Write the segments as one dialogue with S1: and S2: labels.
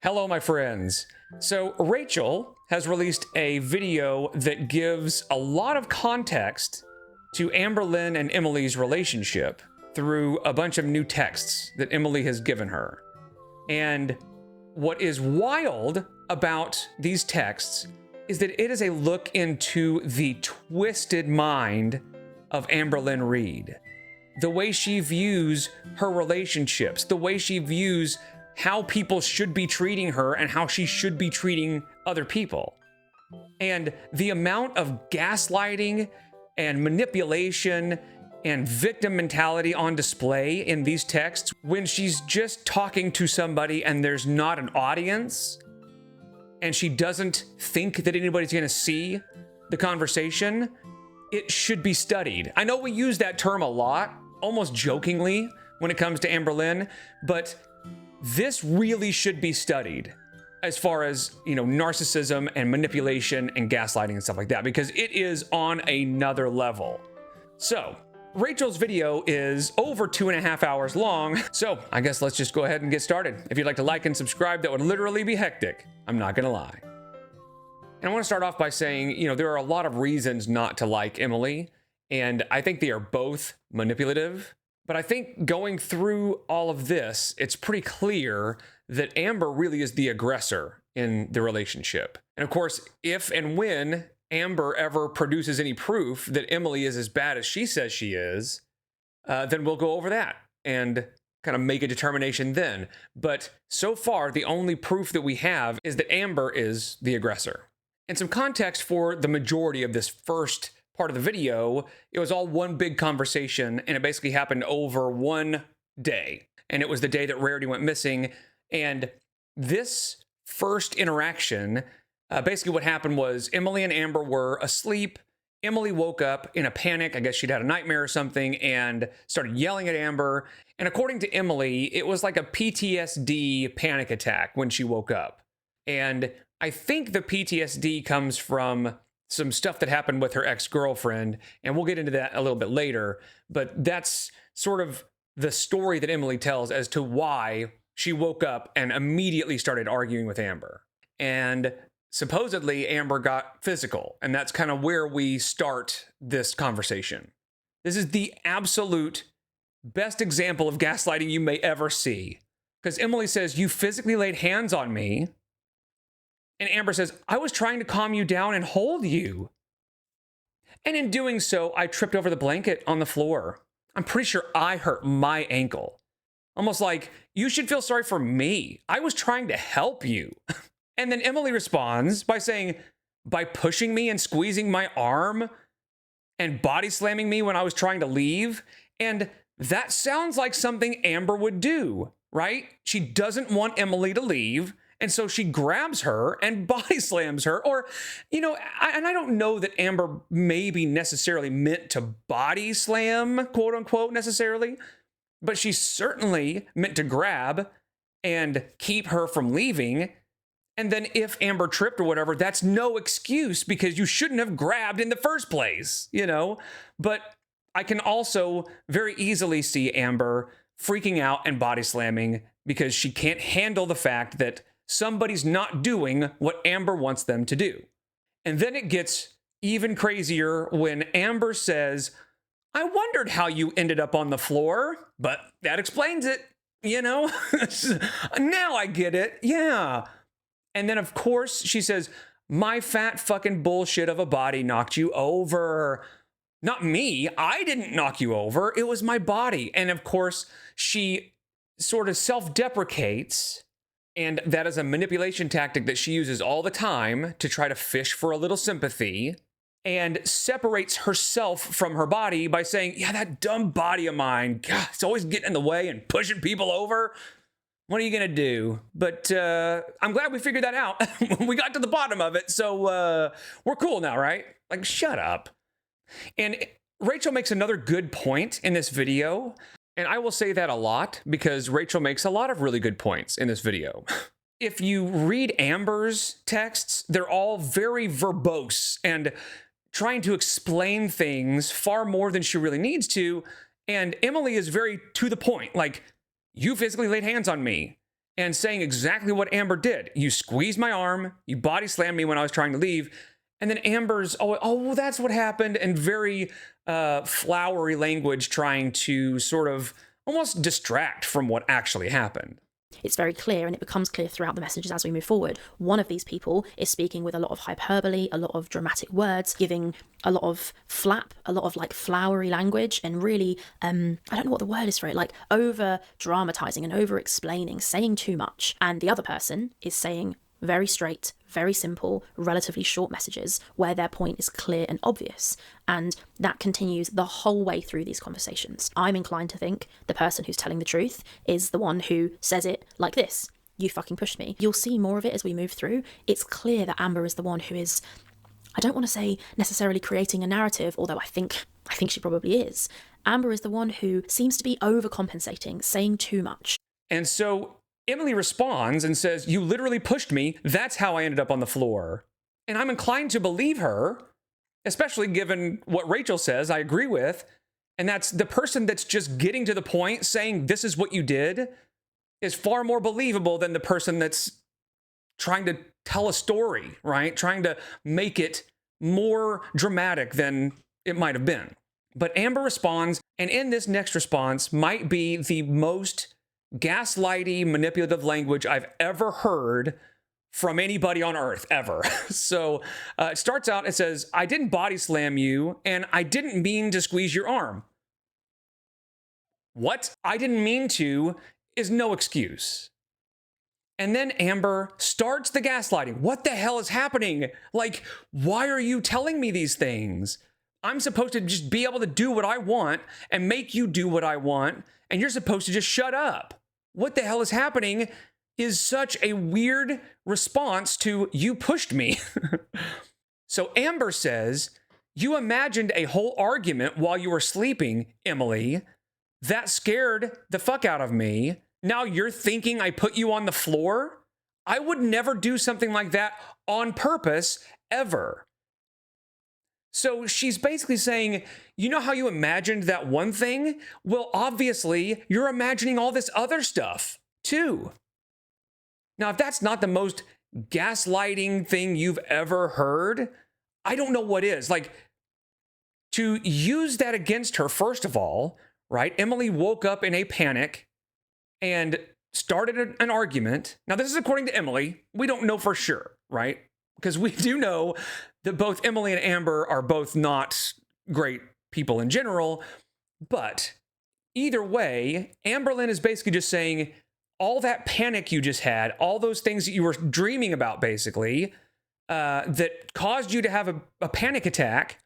S1: Hello, my friends. So, Rachel has released a video that gives a lot of context to Amberlynn and Emily's relationship through a bunch of new texts that Emily has given her. And what is wild about these texts is that it is a look into the twisted mind of Amberlynn Reid. The way she views her relationships, the way she views how people should be treating her and how she should be treating other people. And the amount of gaslighting and manipulation and victim mentality on display in these texts when she's just talking to somebody and there's not an audience and she doesn't think that anybody's going to see the conversation, it should be studied. I know we use that term a lot, almost jokingly, when it comes to Amberlynn, but this really should be studied as far as, narcissism and manipulation and gaslighting and stuff like that, because it is on another level. So, Rachel's video is over 2.5 hours long, so I guess let's just go ahead and get started. If you'd like to like and subscribe, that would literally be hectic. I'm not gonna lie. And I want to start off by saying, there are a lot of reasons not to like Emily, and I think they are both manipulative. But I think going through all of this, it's pretty clear that Amber really is the aggressor in the relationship. And of course, if and when Amber ever produces any proof that Emily is as bad as she says she is, then we'll go over that and kind of make a determination then. But so far, the only proof that we have is that Amber is the aggressor. And some context for the majority of this first part of the video, it was all one big conversation, and it basically happened over one day. And it was the day that Rarity went missing. And this first interaction, basically what happened was Emily and Amber were asleep. Emily woke up in a panic. I guess she'd had a nightmare or something and started yelling at Amber. And according to Emily, it was like a PTSD panic attack when she woke up. And I think the PTSD comes from some stuff that happened with her ex-girlfriend, and we'll get into that a little bit later, but that's sort of the story that Emily tells as to why she woke up and immediately started arguing with Amber. And supposedly Amber got physical, and that's kind of where we start this conversation. This is the absolute best example of gaslighting you may ever see, because Emily says, "You physically laid hands on me." And Amber says, "I was trying to calm you down and hold you. And in doing so, I tripped over the blanket on the floor. I'm pretty sure I hurt my ankle." Almost like, you should feel sorry for me. I was trying to help you. And then Emily responds by saying, "By pushing me and squeezing my arm and body slamming me when I was trying to leave." And that sounds like something Amber would do, right? She doesn't want Emily to leave. And so she grabs her and body slams her. Or, and I don't know that Amber maybe necessarily meant to body slam, quote unquote, necessarily, but she certainly meant to grab and keep her from leaving. And then if Amber tripped or whatever, that's no excuse because you shouldn't have grabbed in the first place, But I can also very easily see Amber freaking out and body slamming because she can't handle the fact that somebody's not doing what Amber wants them to do. And then it gets even crazier when Amber says, "I wondered how you ended up on the floor, but that explains it, Now I get it, yeah." And then, of course, she says, "My fat fucking bullshit of a body knocked you over." Not me. I didn't knock you over. It was my body. And of course, she sort of self-deprecates. And that is a manipulation tactic that she uses all the time to try to fish for a little sympathy, and separates herself from her body by saying, "Yeah, that dumb body of mine, God, it's always getting in the way and pushing people over. What are you going to do?" But I'm glad we figured that out. We got to the bottom of it. So we're cool now, right? Like, shut up. And Rachel makes another good point in this video. And I will say that a lot because Rachel makes a lot of really good points in this video. If you read Amber's texts, they're all very verbose and trying to explain things far more than she really needs to. And Emily is very to the point, like, "You physically laid hands on me." and saying exactly what Amber did. You squeezed my arm, you body slammed me when I was trying to leave, and then Amber's, well, that's what happened, and very flowery language trying to sort of almost distract from what actually happened.
S2: It's very clear, and it becomes clear throughout the messages as we move forward. One of these people is speaking with a lot of hyperbole, a lot of dramatic words, giving a lot of flap, a lot of like flowery language, and really, I don't know what the word is for it, like over dramatizing and over explaining, saying too much. And the other person is saying very straight, very simple, relatively short messages where their point is clear and obvious. And that continues the whole way through these conversations. I'm inclined to think the person who's telling the truth is the one who says it like this: you fucking pushed me. You'll see more of it as we move through. It's clear that Amber is the one who is, I don't want to say necessarily creating a narrative, although I think she probably is. Amber is the one who seems to be overcompensating, saying too much.
S1: And so Emily responds and says, you literally pushed me. That's how I ended up on the floor. And I'm inclined to believe her, especially given what Rachel says, I agree with. And that's the person that's just getting to the point, saying this is what you did, is far more believable than the person that's trying to tell a story, right? Trying to make it more dramatic than it might have been. But Amber responds, and in this next response might be the most gaslighty, manipulative language I've ever heard from anybody on earth, ever. So it starts out, it says, I didn't body slam you, and I didn't mean to squeeze your arm. What? I didn't mean to is no excuse. And then Amber starts the gaslighting. What the hell is happening? Like, why are you telling me these things? I'm supposed to just be able to do what I want and make you do what I want, and you're supposed to just shut up. What the hell is happening is such a weird response to you pushed me. So Amber says, you imagined a whole argument while you were sleeping, Emily. That scared the fuck out of me. Now you're thinking I put you on the floor? I would never do something like that on purpose, ever. So she's basically saying, you know how you imagined that one thing? Well, obviously, you're imagining all this other stuff, too. Now, if that's not the most gaslighting thing you've ever heard, I don't know what is. Like, to use that against her, first of all, right? Emily woke up in a panic and started an argument. Now, this is according to Emily. We don't know for sure, right? Because we do know that both Emily and Amber are both not great people in general. But either way, Amberlynn is basically just saying all that panic you just had, all those things that you were dreaming about, basically, that caused you to have a panic attack,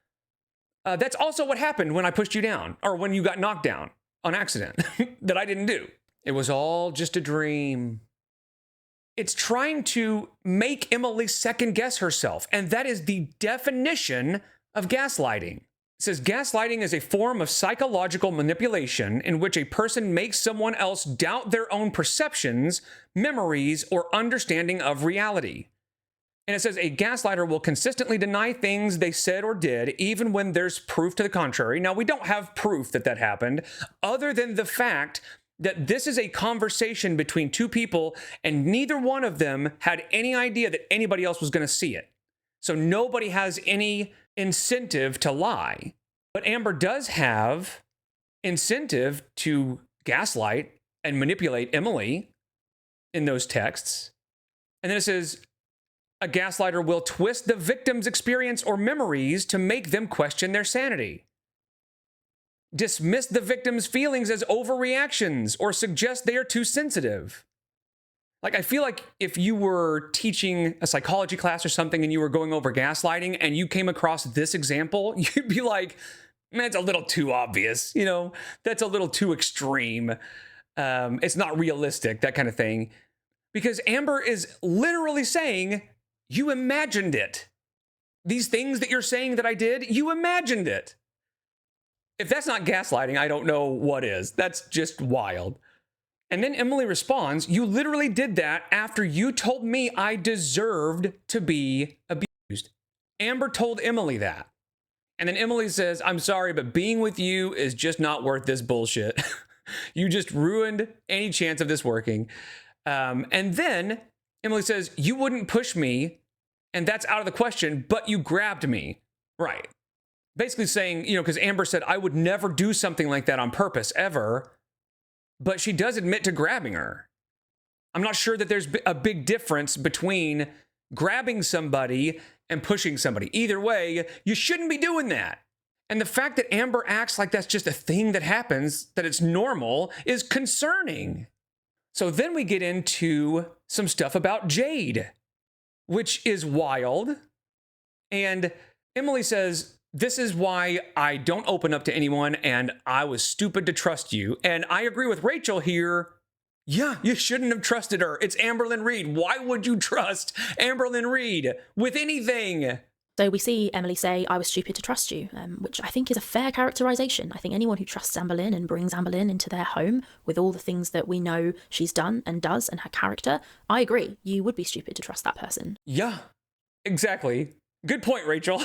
S1: that's also what happened when I pushed you down, or when you got knocked down on accident, that I didn't do. It was all just a dream. It's trying to make Emily second guess herself, and that is the definition of gaslighting. It says gaslighting is a form of psychological manipulation in which a person makes someone else doubt their own perceptions, memories, or understanding of reality. And it says a gaslighter will consistently deny things they said or did, even when there's proof to the contrary. Now, we don't have proof that that happened, other than the fact that this is a conversation between two people, and neither one of them had any idea that anybody else was going to see it. So nobody has any incentive to lie. But Amber does have incentive to gaslight and manipulate Emily in those texts. And then it says, a gaslighter will twist the victim's experience or memories to make them question their sanity, dismiss the victim's feelings as overreactions, or suggest they are too sensitive. Like, I feel like if you were teaching a psychology class or something and you were going over gaslighting and you came across this example, you'd be like, man, it's a little too obvious, you know, that's a little too extreme. It's not realistic, that kind of thing. Because Amber is literally saying, you imagined it. These things that you're saying that I did, you imagined it. If that's not gaslighting, I don't know what is. That's just wild. And then Emily responds, you literally did that after you told me I deserved to be abused. Amber told Emily that. And then Emily says, I'm sorry, but being with you is just not worth this bullshit. You just ruined any chance of this working. And then Emily says, you wouldn't push me, and that's out of the question, but you grabbed me. Right. Basically saying, because Amber said, I would never do something like that on purpose, ever. But she does admit to grabbing her. I'm not sure that there's a big difference between grabbing somebody and pushing somebody. Either way, you shouldn't be doing that. And the fact that Amber acts like that's just a thing that happens, that it's normal, is concerning. So then we get into some stuff about Jade, which is wild. And Emily says, this is why I don't open up to anyone, and I was stupid to trust you. And I agree with Rachel here. Yeah, you shouldn't have trusted her. It's Amberlynn Reid. Why would you trust Amberlynn Reid with anything?
S2: So we see Emily say, I was stupid to trust you, which I think is a fair characterization. I think anyone who trusts Amberlynn and brings Amberlynn into their home with all the things that we know she's done and does and her character, I agree. You would be stupid to trust that person.
S1: Yeah, exactly. Good point, Rachel.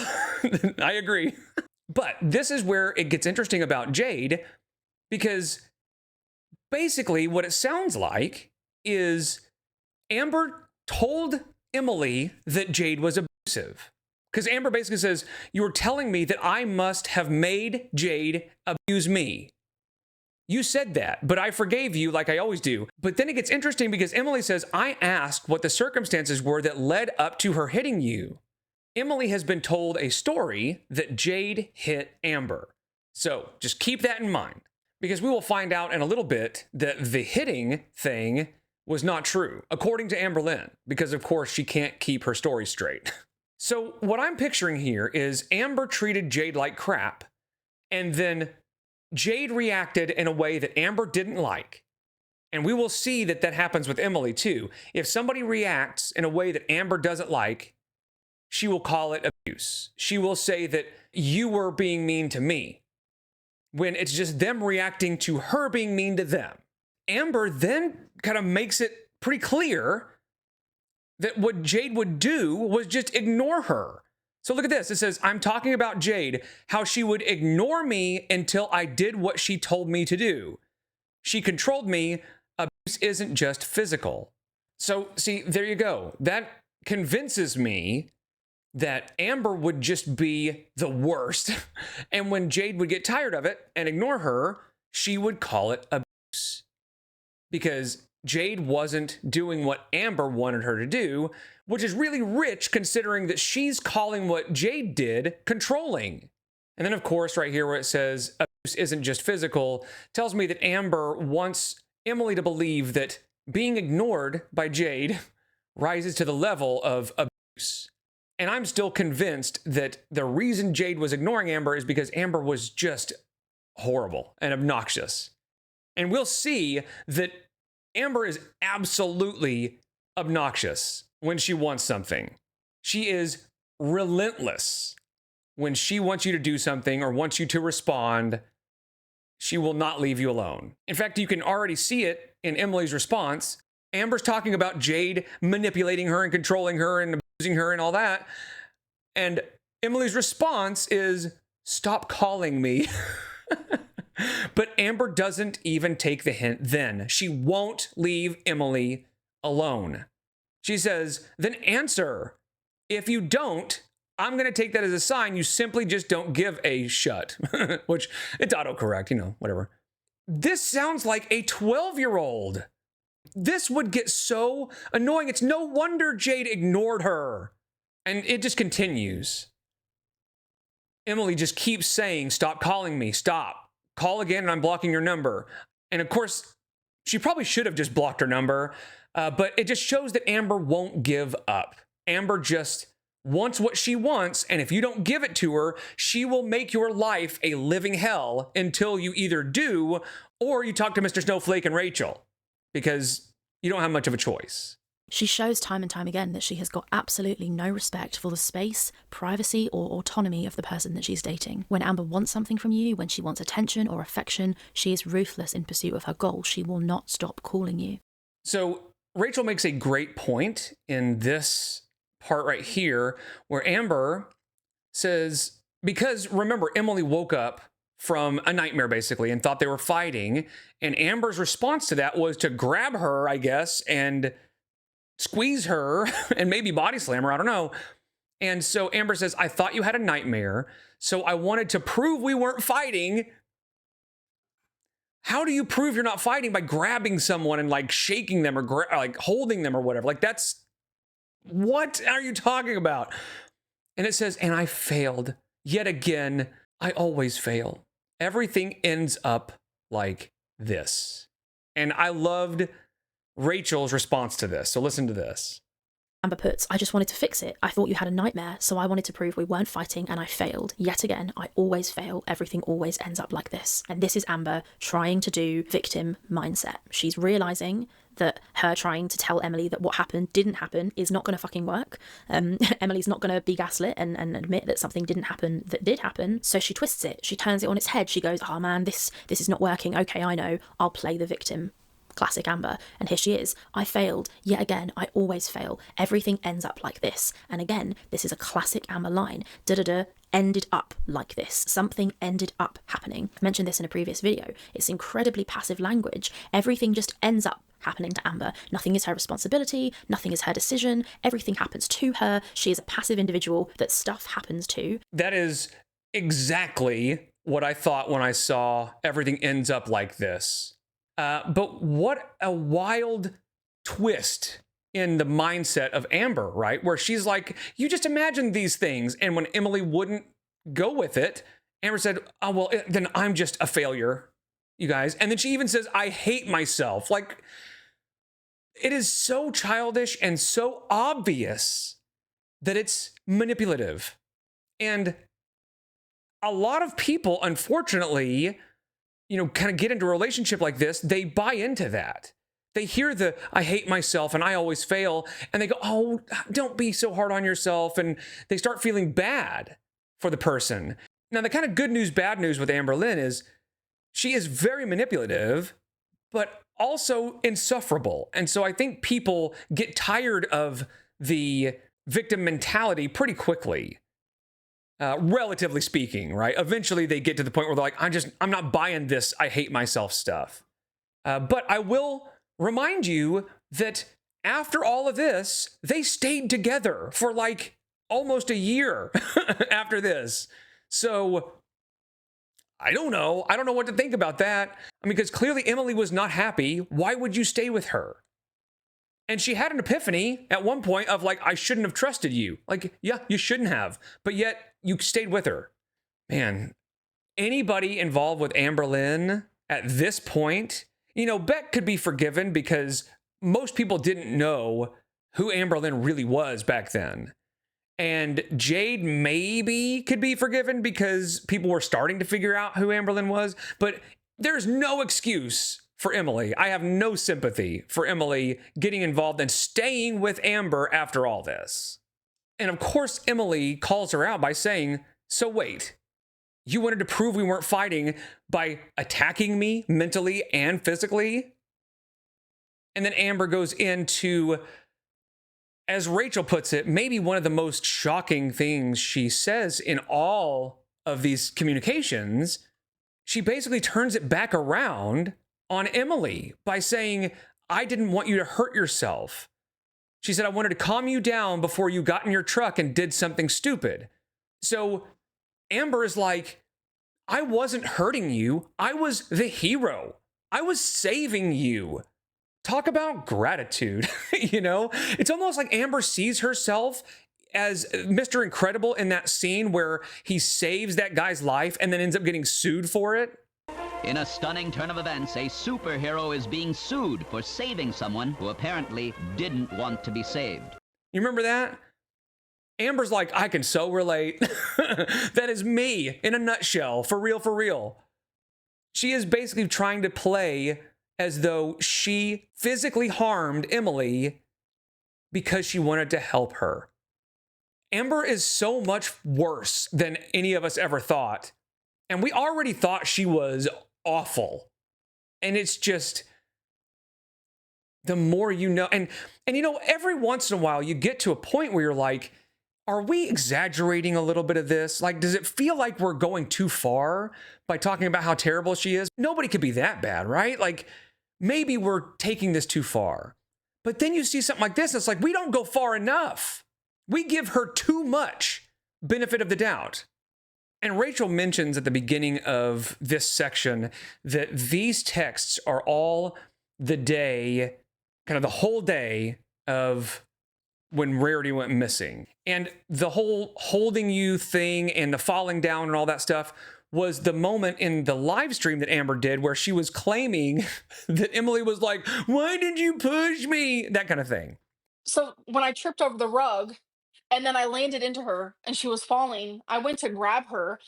S1: I agree. But this is where it gets interesting about Jade, because basically what it sounds like is Amber told Emily that Jade was abusive. Because Amber basically says, you were telling me that I must have made Jade abuse me. You said that, but I forgave you like I always do. But then it gets interesting because Emily says, I asked what the circumstances were that led up to her hitting you. Emily has been told a story that Jade hit Amber. So just keep that in mind, because we will find out in a little bit that the hitting thing was not true, according to Amberlynn, because of course she can't keep her story straight. So what I'm picturing here is Amber treated Jade like crap, and then Jade reacted in a way that Amber didn't like. And we will see that that happens with Emily too. If somebody reacts in a way that Amber doesn't like, she will call it abuse. She will say that you were being mean to me, when it's just them reacting to her being mean to them. Amber then kind of makes it pretty clear that what Jade would do was just ignore her. So look at this. It says, I'm talking about Jade, how she would ignore me until I did what she told me to do. She controlled me. Abuse isn't just physical. So see, there you go. That convinces me that Amber would just be the worst. And when Jade would get tired of it and ignore her, she would call it abuse. Because Jade wasn't doing what Amber wanted her to do, which is really rich considering that she's calling what Jade did controlling. And then of course, right here where it says abuse isn't just physical, tells me that Amber wants Emily to believe that being ignored by Jade rises to the level of abuse. And I'm still convinced that the reason Jade was ignoring Amber is because Amber was just horrible and obnoxious. And we'll see that Amber is absolutely obnoxious when she wants something. She is relentless. When she wants you to do something or wants you to respond, she will not leave you alone. In fact, you can already see it in Emily's response. Amber's talking about Jade manipulating her and controlling her and abusing her and all that. And Emily's response is, stop calling me. But Amber doesn't even take the hint then. She won't leave Emily alone. She says, then answer. If you don't, I'm going to take that as a sign you simply just don't give a shut. Which, it's autocorrect, whatever. This sounds like a 12-year-old. This would get so annoying. It's no wonder Jade ignored her. And it just continues. Emily just keeps saying, stop calling me, stop. Call again and I'm blocking your number. And of course, she probably should have just blocked her number, but it just shows that Amber won't give up. Amber just wants what she wants, and if you don't give it to her, she will make your life a living hell until you either do or you talk to Mr. Snowflake and Rachel, because you don't have much of a choice.
S2: She shows time and time again that she has got absolutely no respect for the space, privacy, or autonomy of the person that she's dating. When Amber wants something from you, when she wants attention or affection, she is ruthless in pursuit of her goal. She will not stop calling you.
S1: So Rachel makes a great point in this part right here, where Amber says, because remember, Emily woke up from a nightmare, basically, and thought they were fighting. And Amber's response to that was to grab her, I guess, and squeeze her and maybe body slam her. I don't know. And so Amber says, I thought you had a nightmare, so I wanted to prove we weren't fighting. How do you prove you're not fighting? By grabbing someone and like shaking them or like holding them or whatever. Like that's, what are you talking about? And it says, and I failed. Yet again, I always fail. Everything ends up like this. And I loved Rachel's response to this. So listen to this.
S2: Amber puts, I just wanted to fix it. I thought you had a nightmare, so I wanted to prove we weren't fighting and I failed. Yet again, I always fail. Everything always ends up like this. And this is Amber trying to do victim mindset. She's realizing that her trying to tell Emily that what happened didn't happen is not going to fucking work. Emily's not going to be gaslit and admit that something didn't happen that did happen. So she twists it. She turns it on its head. She goes, oh man, this is not working. Okay, I know. I'll play the victim. Classic Amber. And here she is. I failed. Yet again, I always fail. Everything ends up like this. And again, this is a classic Amber line. Ended up like this. Something ended up happening. I mentioned this in a previous video. It's incredibly passive language. Everything just ends up happening to Amber. Nothing is her responsibility. Nothing is her decision. Everything happens to her. She is a passive individual that stuff happens to.
S1: That is exactly what I thought when I saw everything ends up like this. But what a wild twist in the mindset of Amber, right? Where she's like, you just imagine these things. And when Emily wouldn't go with it, Amber said, oh, well, then I'm just a failure, you guys. And then she even says, I hate myself. Like, it is so childish and so obvious that it's manipulative. And a lot of people, unfortunately, kind of get into a relationship like this, they buy into that. They hear the, I hate myself and I always fail, and they go, oh, don't be so hard on yourself. And they start feeling bad for the person. Now, the kind of good news, bad news with Amberlynn is she is very manipulative, but also insufferable. And so I think people get tired of the victim mentality pretty quickly. Relatively speaking, right? Eventually they get to the point where they're like, I'm not buying this I hate myself stuff. But I will remind you that after all of this, they stayed together for like almost a year after this. So I don't know. I don't know what to think about that. I mean, because clearly Emily was not happy. Why would you stay with her? And she had an epiphany at one point of like, I shouldn't have trusted you. Like, yeah, you shouldn't have. But yet you stayed with her. Man, anybody involved with Amberlynn at this point, Beck could be forgiven because most people didn't know who Amberlynn really was back then. And Jade maybe could be forgiven because people were starting to figure out who Amberlynn was. But there's no excuse for Emily. I have no sympathy for Emily getting involved and staying with Amber after all this. And of course, Emily calls her out by saying, so wait, you wanted to prove we weren't fighting by attacking me mentally and physically? And then Amber goes into, as Rachel puts it, maybe one of the most shocking things she says in all of these communications. She basically turns it back around on Emily by saying, I didn't want you to hurt yourself. She said, I wanted to calm you down before you got in your truck and did something stupid. So Amber is like, I wasn't hurting you. I was the hero. I was saving you. Talk about gratitude, It's almost like Amber sees herself as Mr. Incredible in that scene where he saves that guy's life and then ends up getting sued for it.
S3: In a stunning turn of events, a superhero is being sued for saving someone who apparently didn't want to be saved.
S1: You remember that? Amber's like, I can so relate. That is me in a nutshell, for real, for real. She is basically trying to play as though she physically harmed Emily because she wanted to help her. Amber is so much worse than any of us ever thought. And we already thought she was awful. And it's just, the more you know, and every once in a while you get to a point where you're like, are we exaggerating a little bit of this? Like, does it feel like we're going too far by talking about how terrible she is? Nobody could be that bad, right? Like, maybe we're taking this too far. But then you see something like this, it's like, we don't go far enough. We give her too much benefit of the doubt. And Rachel mentions at the beginning of this section that these texts are all the day, kind of the whole day of when Rarity went missing. And the whole holding you thing and the falling down and all that stuff was the moment in the live stream that Amber did where she was claiming that Emily was like, why did you push me? That kind of thing.
S4: So when I tripped over the rug and then I landed into her and she was falling, I went to grab her.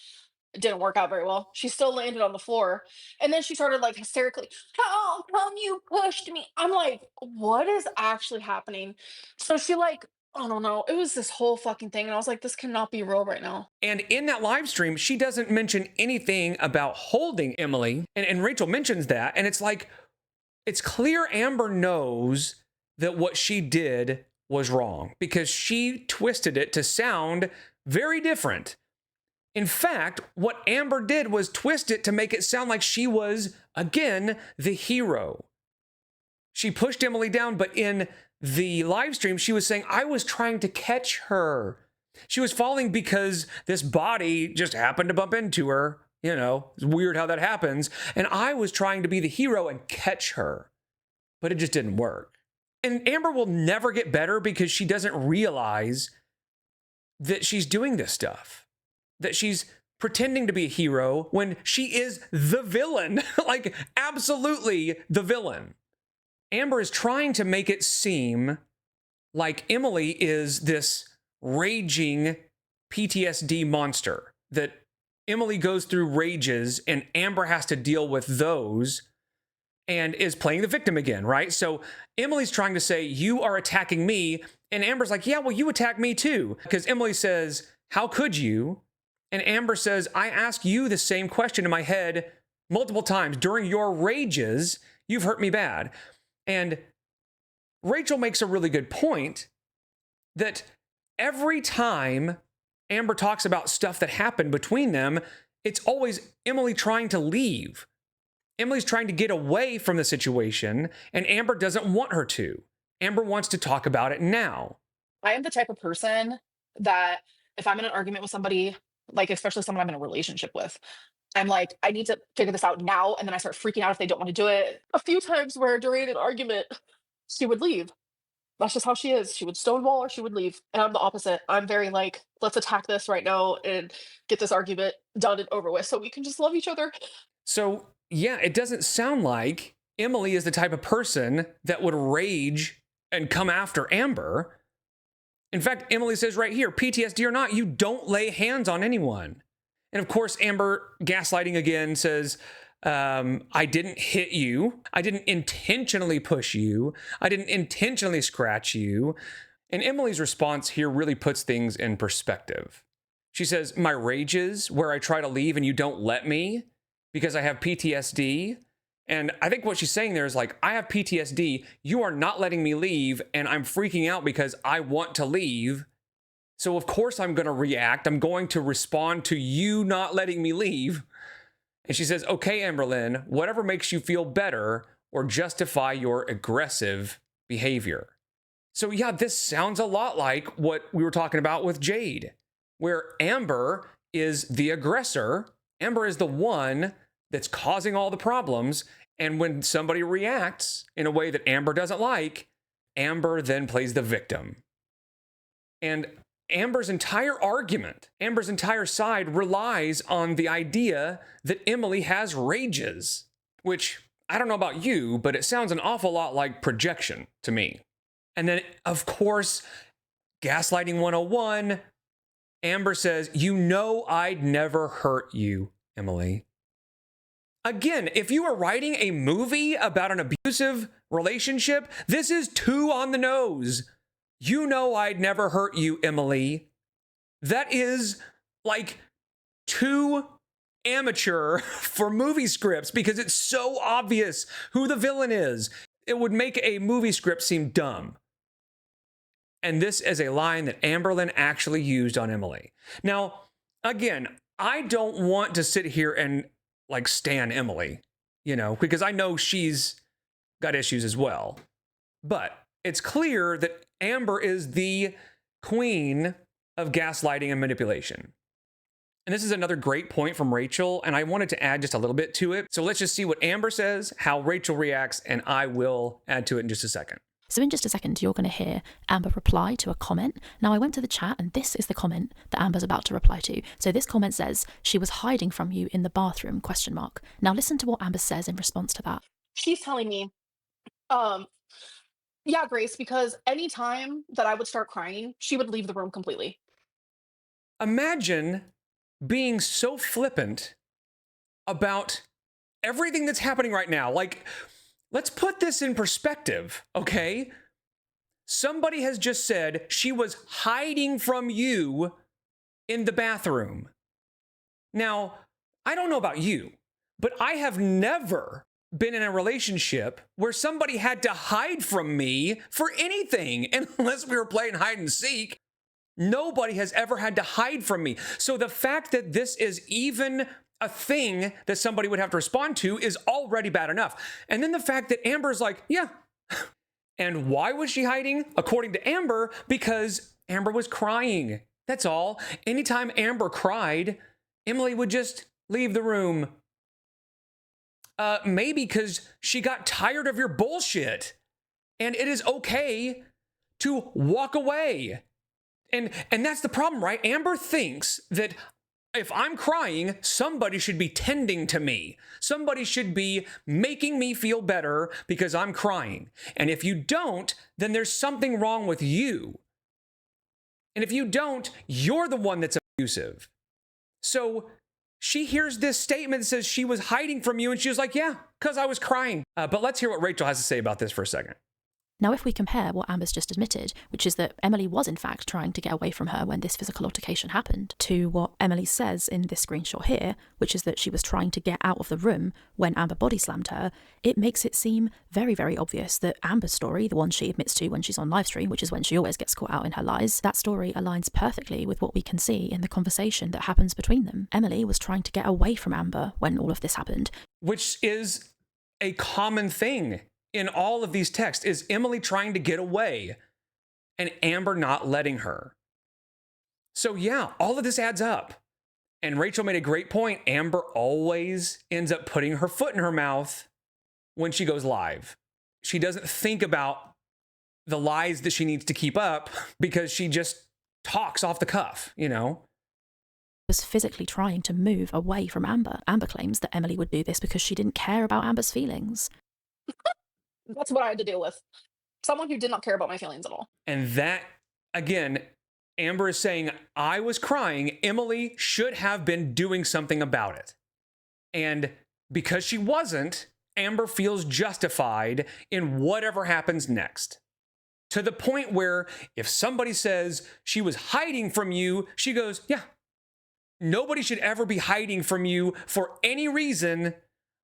S4: It didn't work out very well. She still landed on the floor. And then she started like hysterically, how come you pushed me? I'm like, what is actually happening? So she like, I don't know. It was this whole fucking thing. And I was like, this cannot be real right now.
S1: And in that live stream, she doesn't mention anything about holding Emily. And Rachel mentions that. And it's like, it's clear Amber knows that what she did was wrong because she twisted it to sound very different. In fact, what Amber did was twist it to make it sound like she was, again, the hero. She pushed Emily down, but in the live stream, she was saying, I was trying to catch her. She was falling because this body just happened to bump into her. You know, it's weird how that happens. And I was trying to be the hero and catch her, but it just didn't work. And Amber will never get better because she doesn't realize that she's doing this stuff, that she's pretending to be a hero when she is the villain, like absolutely the villain. Amber is trying to make it seem like Emily is this raging PTSD monster, that Emily goes through rages and Amber has to deal with those and is playing the victim again, right? So Emily's trying to say, you are attacking me. And Amber's like, yeah, well, you attack me too. Because Emily says, how could you? And Amber says, I ask you the same question in my head multiple times. During your rages, you've hurt me bad. And Rachel makes a really good point that every time Amber talks about stuff that happened between them, it's always Emily trying to leave. Emily's trying to get away from the situation, and Amber doesn't want her to. Amber wants to talk about it now.
S4: I am the type of person that if I'm in an argument with somebody, like especially someone I'm in a relationship with, I'm like, I need to figure this out now. And then I start freaking out if they don't want to do it. A few times where during an argument, she would leave. That's just how she is. She would stonewall or she would leave. And I'm the opposite. I'm very like, let's attack this right now and get this argument done and over with so we can just love each other.
S1: So, yeah, it doesn't sound like Emily is the type of person that would rage and come after Amber. In fact, Emily says right here, PTSD or not, you don't lay hands on anyone. And of course, Amber, gaslighting again, says, I didn't hit you. I didn't intentionally push you. I didn't intentionally scratch you. And Emily's response here really puts things in perspective. She says, my rages where I try to leave and you don't let me because I have PTSD. And I think what she's saying there is like, I have PTSD. You are not letting me leave. And I'm freaking out because I want to leave. So of course I'm going to react. I'm going to respond to you not letting me leave. And she says, okay, Amberlynn, whatever makes you feel better or justify your aggressive behavior. So yeah, this sounds a lot like what we were talking about with Jade, where Amber is the aggressor. Amber is the one that's causing all the problems. And when somebody reacts in a way that Amber doesn't like, Amber then plays the victim. And Amber's entire argument, Amber's entire side relies on the idea that Emily has rages, which I don't know about you, but it sounds an awful lot like projection to me. And then, of course, gaslighting 101, Amber says, you know I'd never hurt you, Emily. Again, if you are writing a movie about an abusive relationship, this is too on the nose. You know I'd never hurt you, Emily. That is like too amateur for movie scripts because it's so obvious who the villain is. It would make a movie script seem dumb. And this is a line that Amberlynn actually used on Emily. Now, again, I don't want to sit here and like stan Emily, you know, because I know she's got issues as well. But it's clear that Amber is the queen of gaslighting and manipulation. And this is another great point from Rachel, and I wanted to add just a little bit to it. So let's just see what Amber says, how Rachel reacts, and I will add to it in just a second.
S2: So in just a second, you're going to hear Amber reply to a comment. Now, I went to the chat, and this is the comment that Amber's about to reply to. So this comment says, "She was hiding from you in the bathroom, question mark." Now listen to what Amber says in response to that.
S4: She's telling me, yeah, Grace, because anytime that I would start crying, she would leave the room completely.
S1: Imagine being so flippant about everything that's happening right now. Like, let's put this in perspective, okay? Somebody has just said she was hiding from you in the bathroom. Now, I don't know about you, but I have never been in a relationship where somebody had to hide from me for anything, unless we were playing hide and seek. Nobody has ever had to hide from me. So the fact that this is even a thing that somebody would have to respond to is already bad enough. And then the fact that Amber's like, yeah. And why was she hiding? According to Amber, because Amber was crying. That's all. Anytime Amber cried, Emily would just leave the room. Maybe because she got tired of your bullshit. And it is okay to walk away. And that's the problem, right? Amber thinks that if I'm crying, somebody should be tending to me. Somebody should be making me feel better because I'm crying. And if you don't, then there's something wrong with you. And if you don't, you're the one that's abusive. So she hears this statement that says she was hiding from you, and she was like, yeah, because I was crying. But let's hear what Rachel has to say about this for a second.
S2: Now, if we compare what Amber's just admitted, which is that Emily was in fact trying to get away from her when this physical altercation happened, to what Emily says in this screenshot here, which is that she was trying to get out of the room when Amber body slammed her, it makes it seem very, very obvious that Amber's story, the one she admits to when she's on livestream, which is when she always gets caught out in her lies, that story aligns perfectly with what we can see in the conversation that happens between them. Emily was trying to get away from Amber when all of this happened.
S1: Which is a common thing in all of these texts, is Emily trying to get away and Amber not letting her. So yeah, all of this adds up. And Rachel made a great point. Amber always ends up putting her foot in her mouth when she goes live. She doesn't think about the lies that she needs to keep up because she just talks off the cuff, you know?
S2: Was physically trying to move away from Amber. Amber claims that Emily would do this because she didn't care about Amber's feelings.
S4: That's what I had to deal with. Someone who did not care about my feelings at all.
S1: And that, again, Amber is saying, I was crying. Emily should have been doing something about it. And because she wasn't, Amber feels justified in whatever happens next. To the point where if somebody says she was hiding from you, she goes, yeah, nobody should ever be hiding from you for any reason,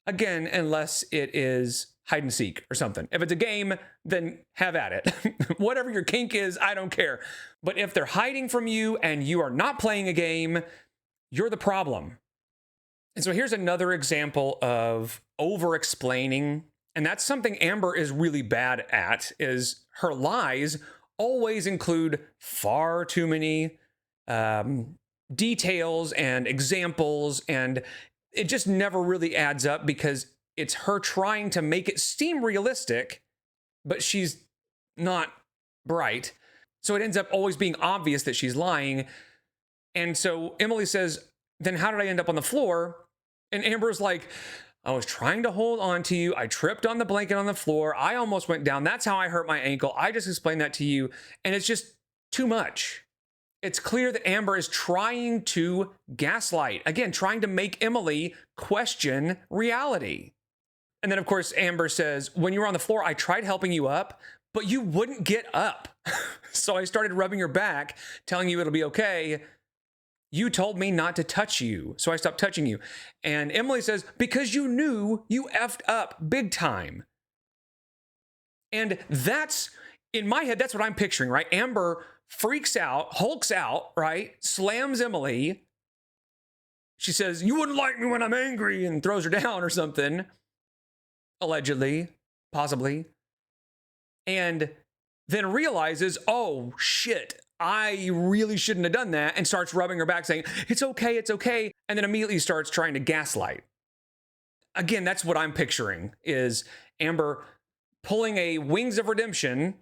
S1: again, unless it is hide and seek or something. If it's a game, then have at it. Whatever your kink is, I don't care. But if they're hiding from you and you are not playing a game, you're the problem. And so here's another example of over-explaining. And that's something Amber is really bad at, is her lies always include far too many details and examples, and it just never really adds up because it's her trying to make it seem realistic, but she's not bright. So it ends up always being obvious that she's lying. And so Emily says, then how did I end up on the floor? And Amber's like, I was trying to hold on to you. I tripped on the blanket on the floor. I almost went down. That's how I hurt my ankle. I just explained that to you. And it's just too much. It's clear that Amber is trying to gaslight. Again, trying to make Emily question reality. And then, of course, Amber says, when you were on the floor, I tried helping you up, but you wouldn't get up. So I started rubbing your back, telling you it'll be okay. You told me not to touch you, so I stopped touching you. And Emily says, because you knew you effed up big time. And that's in my head, that's what I'm picturing, right? Amber freaks out, hulks out, right? Slams Emily. She says, "You wouldn't like me when I'm angry," and throws her down or something. Allegedly, possibly. And then realizes, oh shit, I really shouldn't have done that, and starts rubbing her back saying, it's okay, and then immediately starts trying to gaslight. Again, that's what I'm picturing, is Amber pulling a Wings of Redemption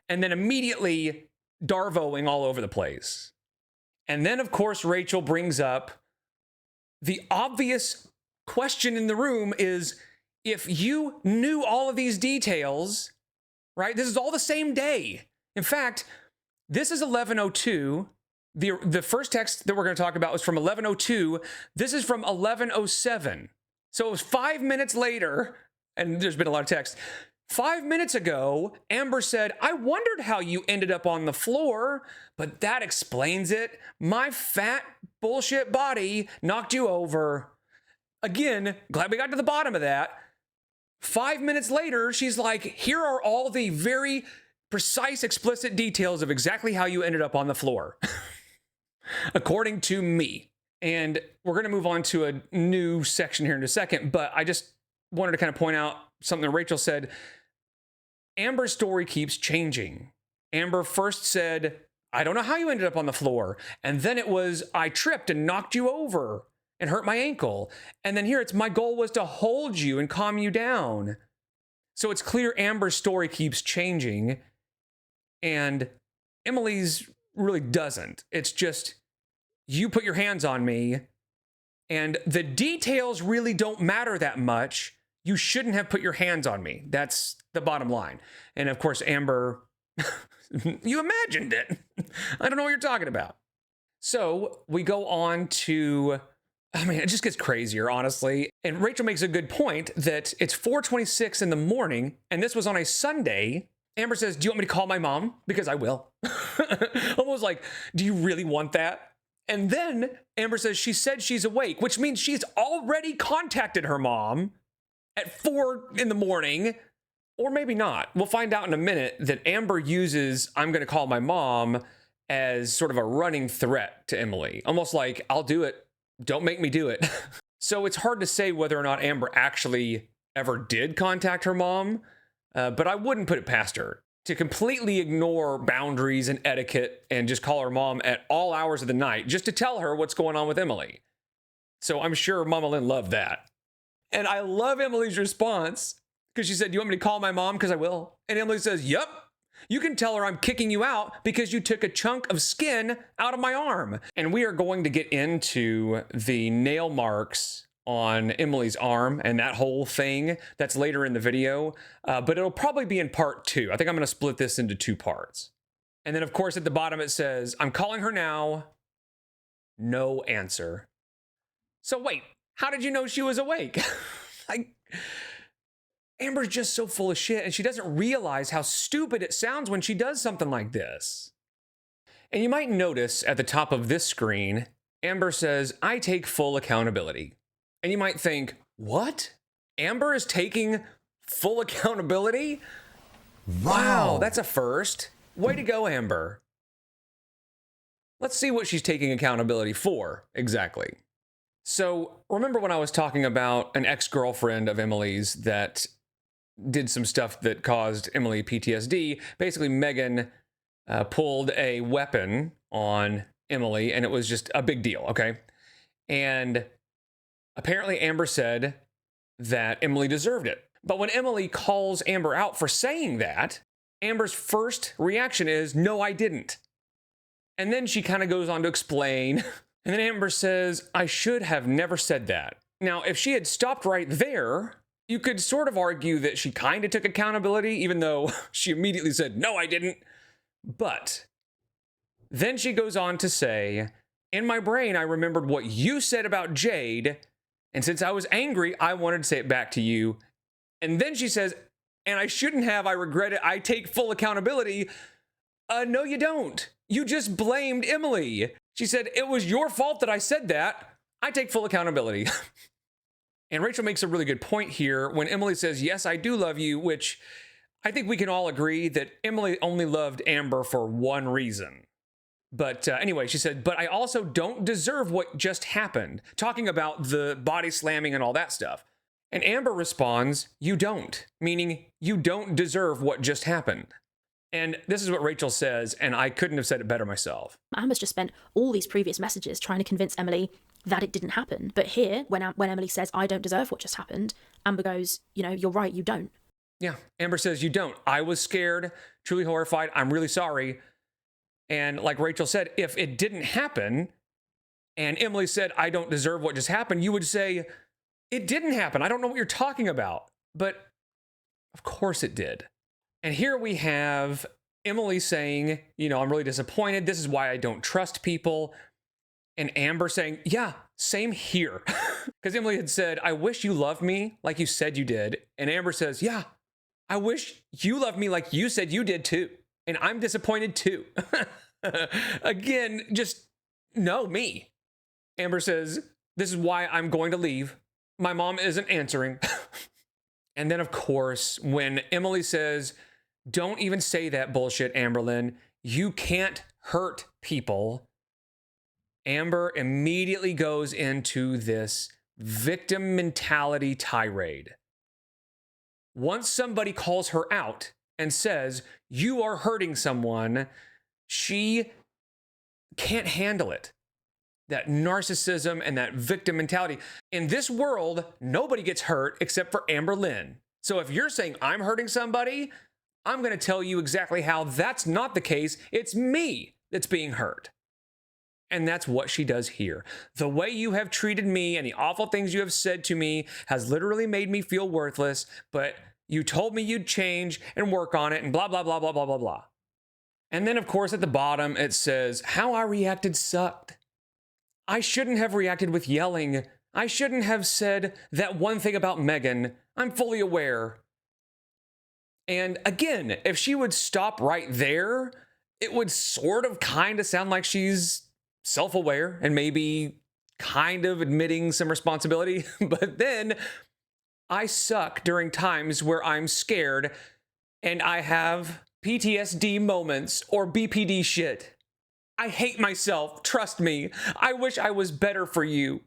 S1: and then immediately Darvoing all over the place. And then, of course, Rachel brings up the obvious question in the room is, if you knew all of these details, right? This is all the same day. In fact, this is 11:02. The first text that we're going to talk about was from 11:02. This is from 11:07. So it was 5 minutes later, and there's been a lot of text. 5 minutes ago, Amber said, "I wondered how you ended up on the floor, but that explains it. My fat bullshit body knocked you over." Again, glad we got to the bottom of that. 5 minutes later, she's like, here are all the very precise, explicit details of exactly how you ended up on the floor, according to me. And we're going to move on to a new section here in a second, but I just wanted to kind of point out something that Rachel said. Amber's story keeps changing. Amber first said, "I don't know how you ended up on the floor." And then it was, "I tripped and knocked you over and hurt my ankle." And then here it's, "My goal was to hold you and calm you down." So it's clear Amber's story keeps changing and Emily's really doesn't. It's just, you put your hands on me and the details really don't matter that much. You shouldn't have put your hands on me. That's the bottom line. And of course, Amber, you imagined it. I don't know what you're talking about. So we go on to, I mean, it just gets crazier, honestly. And Rachel makes a good point that it's 4:26 in the morning, and this was on a Sunday. Amber says, "Do you want me to call my mom? Because I will." Almost like, do you really want that? And then Amber says she said she's awake, which means she's already contacted her mom at 4 in the morning, or maybe not. We'll find out in a minute that Amber uses, "I'm going to call my mom," as sort of a running threat to Emily. Almost like, I'll do it. Don't make me do it. So it's hard to say whether or not Amber actually ever did contact her mom, but I wouldn't put it past her to completely ignore boundaries and etiquette and just call her mom at all hours of the night just to tell her what's going on with Emily. So I'm sure Mama Lynn loved that. And I love Emily's response because she said, "You want me to call my mom? Because I will." And Emily says, "Yep. You can tell her I'm kicking you out because you took a chunk of skin out of my arm." And we are going to get into the nail marks on Emily's arm and that whole thing. That's later in the video, but it'll probably be in part 2. I think I'm going to split this into 2 parts. And then, of course, at the bottom it says, "I'm calling her now." No answer. So wait, how did you know she was awake? Amber's just so full of shit, and she doesn't realize how stupid it sounds when she does something like this. And you might notice at the top of this screen, Amber says, "I take full accountability." And you might think, what? Amber is taking full accountability? Wow, that's a first. Way to go, Amber. Let's see what she's taking accountability for, exactly. So remember when I was talking about an ex-girlfriend of Emily's that did some stuff that caused Emily PTSD? Basically, Megan pulled a weapon on Emily, and it was just a big deal, okay? And apparently Amber said that Emily deserved it. But when Emily calls Amber out for saying that, Amber's first reaction is, "No, I didn't." And then she kind of goes on to explain. And then Amber says, "I should have never said that." Now, if she had stopped right there, you could sort of argue that she kind of took accountability, even though she immediately said, "No, I didn't." But then she goes on to say, "In my brain, I remembered what you said about Jade. And since I was angry, I wanted to say it back to you." And then she says, "And I shouldn't have. I regret it. I take full accountability." No, you don't. You just blamed Emily. She said, "It was your fault that I said that. I take full accountability." And Rachel makes a really good point here when Emily says, "Yes, I do love you," which I think we can all agree that Emily only loved Amber for one reason. But anyway, she said, but I also don't deserve what just happened, talking about the body slamming and all that stuff. And Amber responds, you don't, meaning you don't deserve what just happened. And this is what Rachel says, and I couldn't have said it better myself.
S2: Amber's just spent all these previous messages trying to convince Emily that it didn't happen. But here, when Emily says, I don't deserve what just happened, Amber goes, you're right, you don't.
S1: Yeah, Amber says, you don't. I was scared, truly horrified. I'm really sorry. And like Rachel said, if it didn't happen and Emily said, I don't deserve what just happened, you would say, it didn't happen. I don't know what you're talking about. But of course it did. And here we have Emily saying, I'm really disappointed. This is why I don't trust people. And Amber saying, yeah, same here. Because Emily had said, I wish you loved me like you said you did. And Amber says, yeah, I wish you loved me like you said you did too. And I'm disappointed too. Again, just no, me. Amber says, this is why I'm going to leave. My mom isn't answering. And then, of course, when Emily says, don't even say that bullshit, Amberlynn. You can't hurt people. Amber immediately goes into this victim mentality tirade. Once somebody calls her out and says, you are hurting someone, she can't handle it. That narcissism and that victim mentality. In this world, nobody gets hurt except for Amberlynn. So if you're saying I'm hurting somebody, I'm going to tell you exactly how that's not the case. It's me that's being hurt. And that's what she does here. The way you have treated me and the awful things you have said to me has literally made me feel worthless, but you told me you'd change and work on it and blah, blah, blah, blah, blah, blah, blah. And then, of course, at the bottom, it says, how I reacted sucked. I shouldn't have reacted with yelling. I shouldn't have said that one thing about Megan. I'm fully aware. And again, if she would stop right there, it would sort of kind of sound like she's self-aware and maybe kind of admitting some responsibility. But then I suck during times where I'm scared and I have PTSD moments or BPD shit. I hate myself. Trust me. I wish I was better for you.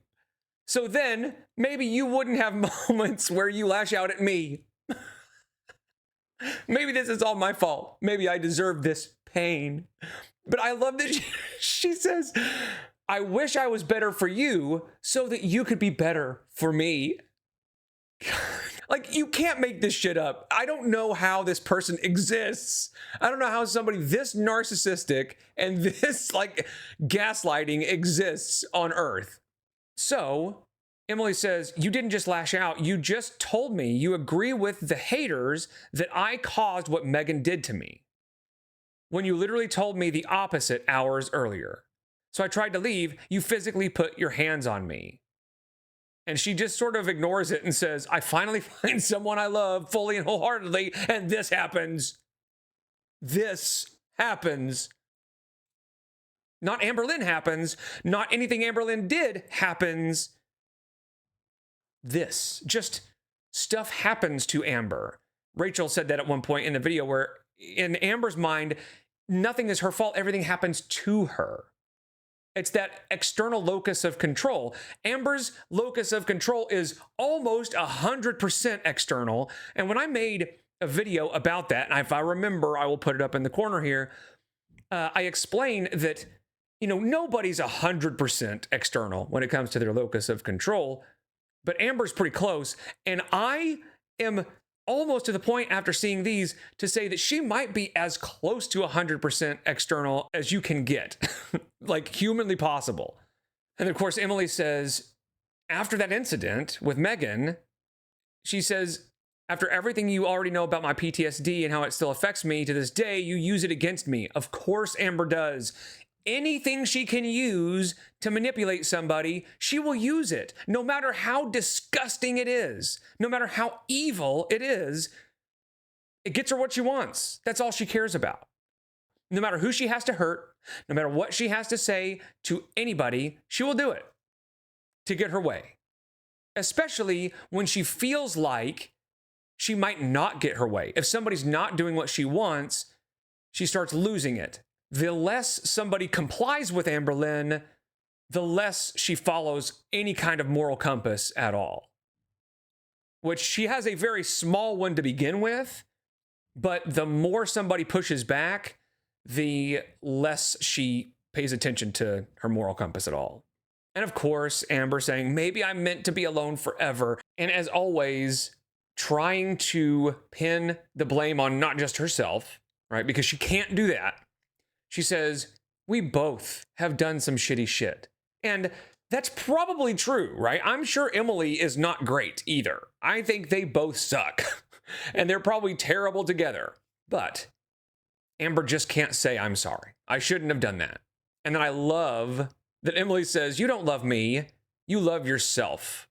S1: So then maybe you wouldn't have moments where you lash out at me. Maybe this is all my fault. Maybe I deserve this pain. But I love that she says, I wish I was better for you so that you could be better for me. Like, you can't make this shit up. I don't know how this person exists. I don't know how somebody this narcissistic and this gaslighting exists on Earth. So Emily says, you didn't just lash out. You just told me you agree with the haters that I caused what Megan did to me, when you literally told me the opposite hours earlier. So I tried to leave. You physically put your hands on me. And she just sort of ignores it and says, I finally find someone I love fully and wholeheartedly, and this happens. This happens. Not Amberlynn happens. Not anything Amberlynn did happens. This. Just stuff happens to Amber. Rachel said that at one point in the video where in Amber's mind, nothing is her fault. Everything happens to her. It's that external locus of control. Amber's locus of control is almost 100% external. And when I made a video about that, and if I remember, I will put it up in the corner here, I explain that, nobody's 100% external when it comes to their locus of control, but Amber's pretty close. And I am almost to the point after seeing these to say that she might be as close to 100% external as you can get, like humanly possible. And of course, Emily says, after that incident with Megan, she says, after everything you already know about my PTSD and how it still affects me to this day, you use it against me. Of course, Amber does. Anything she can use to manipulate somebody, she will use it, no matter how disgusting it is, no matter how evil it is. It gets her what she wants. That's all she cares about. No matter who she has to hurt, no matter what she has to say to anybody, she will do it to get her way. Especially when she feels like she might not get her way. If somebody's not doing what she wants, she starts losing it. The less somebody complies with Amberlynn, the less she follows any kind of moral compass at all. Which she has a very small one to begin with, but the more somebody pushes back, the less she pays attention to her moral compass at all. And of course, Amber saying, maybe I'm meant to be alone forever. And as always, trying to pin the blame on not just herself, right? Because she can't do that. She says, we both have done some shitty shit. And that's probably true, right? I'm sure Emily is not great either. I think they both suck. And they're probably terrible together. But Amber just can't say, I'm sorry. I shouldn't have done that. And then I love that Emily says, you don't love me. You love yourself.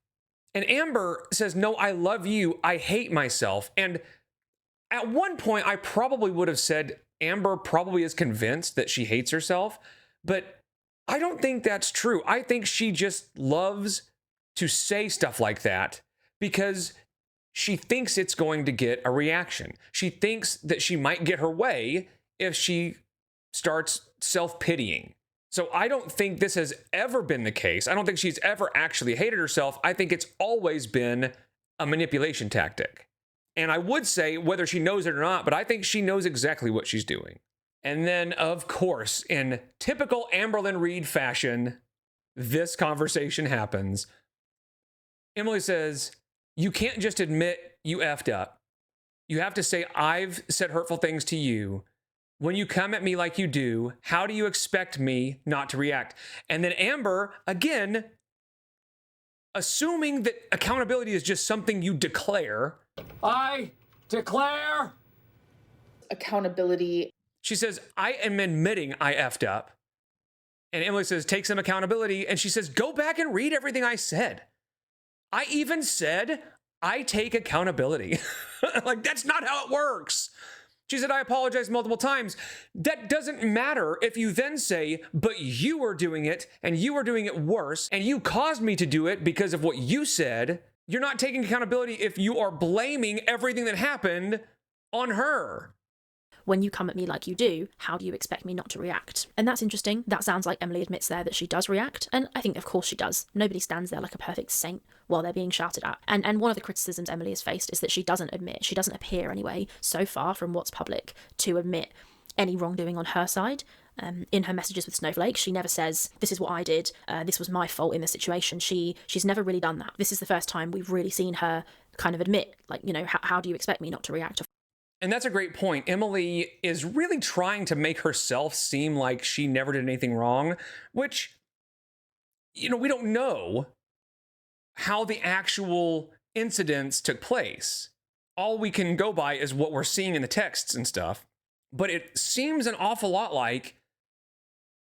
S1: And Amber says, no, I love you. I hate myself. And at one point, I probably would have said, Amber probably is convinced that she hates herself. But I don't think that's true. I think she just loves to say stuff like that because she thinks it's going to get a reaction. She thinks that she might get her way if she starts self-pitying. So I don't think this has ever been the case. I don't think she's ever actually hated herself. I think it's always been a manipulation tactic. And I would say whether she knows it or not, but I think she knows exactly what she's doing. And then, of course, in typical Amberlynn Reid fashion, this conversation happens. Emily says, you can't just admit you effed up. You have to say, I've said hurtful things to you. When you come at me like you do, how do you expect me not to react? And then Amber, again, assuming that accountability is just something you declare. I declare
S4: Accountability.
S1: She says, I am admitting I effed up. And Emily says, take some accountability. And she says, go back and read everything I said. I even said, I take accountability. Like, that's not how it works. She said, I apologize multiple times. That doesn't matter if you then say, but you were doing it and you were doing it worse and you caused me to do it because of what you said. You're not taking accountability if you are blaming everything that happened on her.
S2: When you come at me like you do, how do you expect me not to react? And that's interesting. That sounds like Emily admits there that she does react. And I think, of course, she does. Nobody stands there like a perfect saint while they're being shouted at. And one of the criticisms Emily has faced is that she doesn't appear anyway, so far from what's public, to admit any wrongdoing on her side. In her messages with Snowflake, she never says, this is what I did, this was my fault in the situation. She's never really done that. This is the first time we've really seen her kind of admit, like, you know, how do you expect me not to react?
S1: And that's a great point. Emily is really trying to make herself seem like she never did anything wrong, which, you know, we don't know how the actual incidents took place. All we can go by is what we're seeing in the texts and stuff. But it seems an awful lot like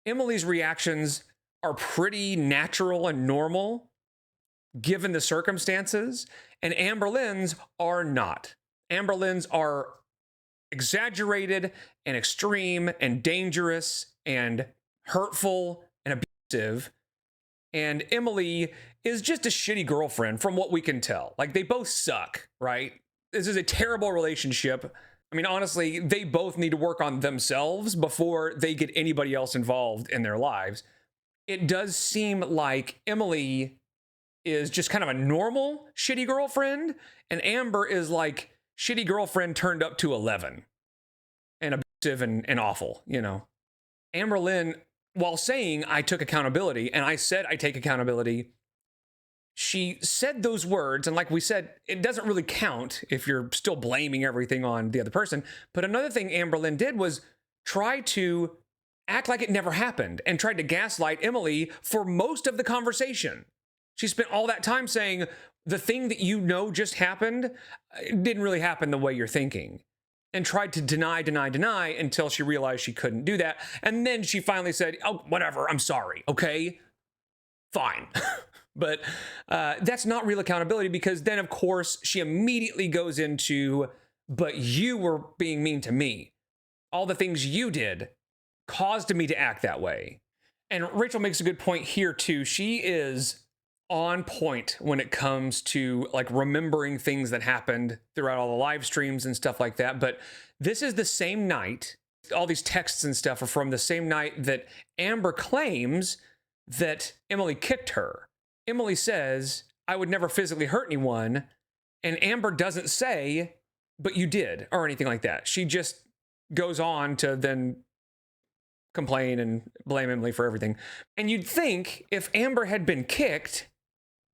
S1: Emily's reactions are pretty natural and normal given the circumstances, and Amberlynn's are not. Amberlynn's are exaggerated and extreme and dangerous and hurtful and abusive. And Emily is just a shitty girlfriend from what we can tell. Like, they both suck, right? This is a terrible relationship. I mean, honestly, they both need to work on themselves before they get anybody else involved in their lives. It does seem like Emily is just kind of a normal shitty girlfriend, and Amber is like shitty girlfriend turned up to 11 and abusive and awful, you know. Amberlynn, while saying I took accountability and I said I take accountability, she said those words, and like we said, it doesn't really count if you're still blaming everything on the other person. But another thing Amberlynn did was try to act like it never happened and tried to gaslight Emily for most of the conversation. She spent all that time saying the thing that you know just happened didn't really happen the way you're thinking, and tried to deny until she realized she couldn't do that. And then she finally said, oh, whatever, I'm sorry, okay? Fine. But that's not real accountability, because then, of course, she immediately goes into, but you were being mean to me. All the things you did caused me to act that way. And Rachel makes a good point here, too. She is on point when it comes to like remembering things that happened throughout all the live streams and stuff like that. But this is the same night. All these texts and stuff are from the same night that Amber claims that Emily kicked her. Emily says, I would never physically hurt anyone. And Amber doesn't say, but you did, or anything like that. She just goes on to then complain and blame Emily for everything. And you'd think if Amber had been kicked,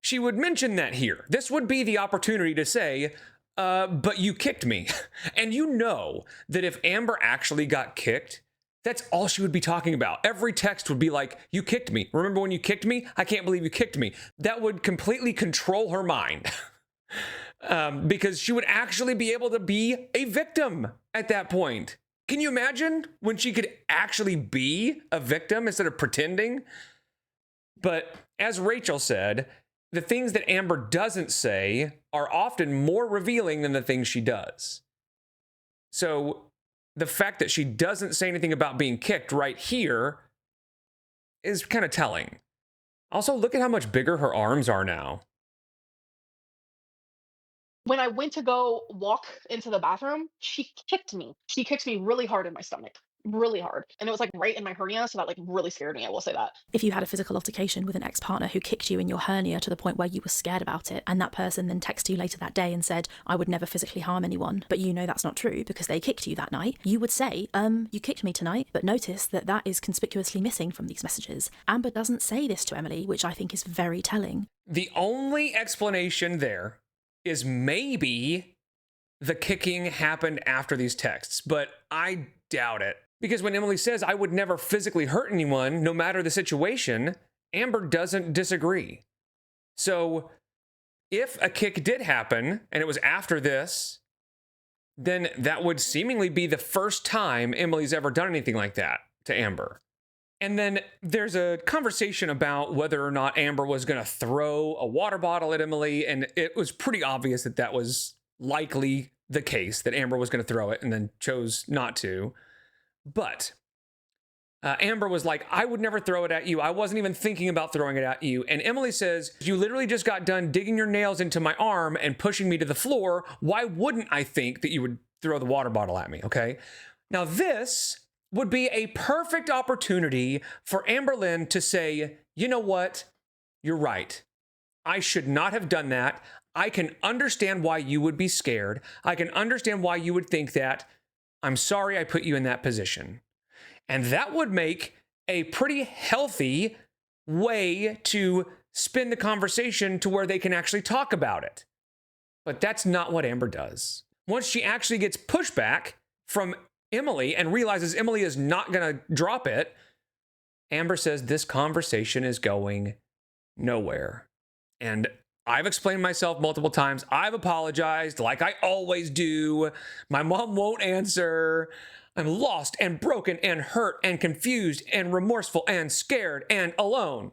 S1: she would mention that here. This would be the opportunity to say, but you kicked me. And you know that if Amber actually got kicked, that's all she would be talking about. Every text would be like, you kicked me. Remember when you kicked me? I can't believe you kicked me. That would completely control her mind. Because she would actually be able to be a victim at that point. Can you imagine when she could actually be a victim instead of pretending? But as Rachel said, the things that Amber doesn't say are often more revealing than the things she does. So the fact that she doesn't say anything about being kicked right here is kind of telling. Also, look at how much bigger her arms are now.
S4: When I went to go walk into the bathroom, she kicked me. She kicked me really hard in my stomach, really hard. And it was like right in my hernia. So that like really scared me. I will say that.
S2: If you had a physical altercation with an ex-partner who kicked you in your hernia to the point where you were scared about it, and that person then texted you later that day and said, I would never physically harm anyone, but you know that's not true because they kicked you that night, you would say, you kicked me tonight. But notice that that is conspicuously missing from these messages. Amber doesn't say this to Emily, which I think is very telling.
S1: The only explanation there is maybe the kicking happened after these texts, but I doubt it. Because when Emily says, I would never physically hurt anyone, no matter the situation, Amber doesn't disagree. So if a kick did happen and it was after this, then that would seemingly be the first time Emily's ever done anything like that to Amber. And then there's a conversation about whether or not Amber was going to throw a water bottle at Emily. And it was pretty obvious that that was likely the case, that Amber was going to throw it and then chose not to. But Amber was like, I would never throw it at you. I wasn't even thinking about throwing it at you. And Emily says, you literally just got done digging your nails into my arm and pushing me to the floor. Why wouldn't I think that you would throw the water bottle at me? Okay. Now this would be a perfect opportunity for Amberlynn to say, you know what? You're right. I should not have done that. I can understand why you would be scared. I can understand why you would think that. I'm sorry I put you in that position. And that would make a pretty healthy way to spin the conversation to where they can actually talk about it. But that's not what Amber does. Once she actually gets pushback from Emily and realizes Emily is not going to drop it, Amber says this conversation is going nowhere. And I've explained myself multiple times. I've apologized like I always do. My mom won't answer. I'm lost and broken and hurt and confused and remorseful and scared and alone.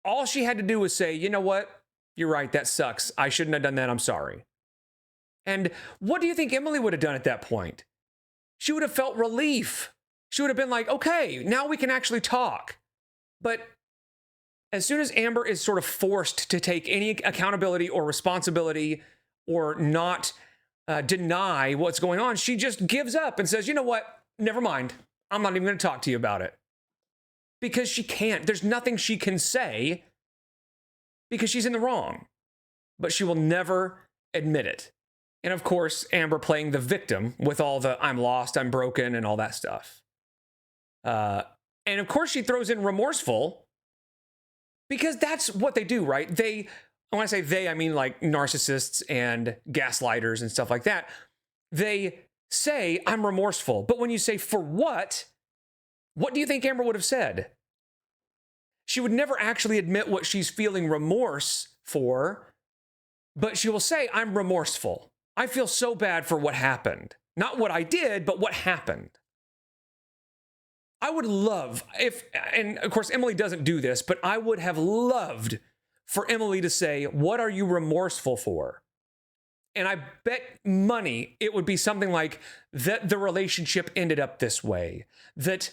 S1: All she had to do was say, you know what? You're right. That sucks. I shouldn't have done that. I'm sorry. And what do you think Emily would have done at that point? She would have felt relief. She would have been like, okay, now we can actually talk. But as soon as Amber is sort of forced to take any accountability or responsibility or not deny what's going on, she just gives up and says, you know what? Never mind. I'm not even going to talk to you about it. Because she can't. There's nothing she can say because she's in the wrong. But she will never admit it. And of course, Amber playing the victim with all the I'm lost, I'm broken, and all that stuff. And of course, she throws in remorseful because that's what they do, right? When I say they, I mean like narcissists and gaslighters and stuff like that. They say, I'm remorseful. But when you say, for what do you think Amber would have said? She would never actually admit what she's feeling remorse for, but she will say, I'm remorseful. I feel so bad for what happened. Not what I did, but what happened. I would love and of course, Emily doesn't do this, but I would have loved for Emily to say, what are you remorseful for? And I bet money it would be something like that the relationship ended up this way, that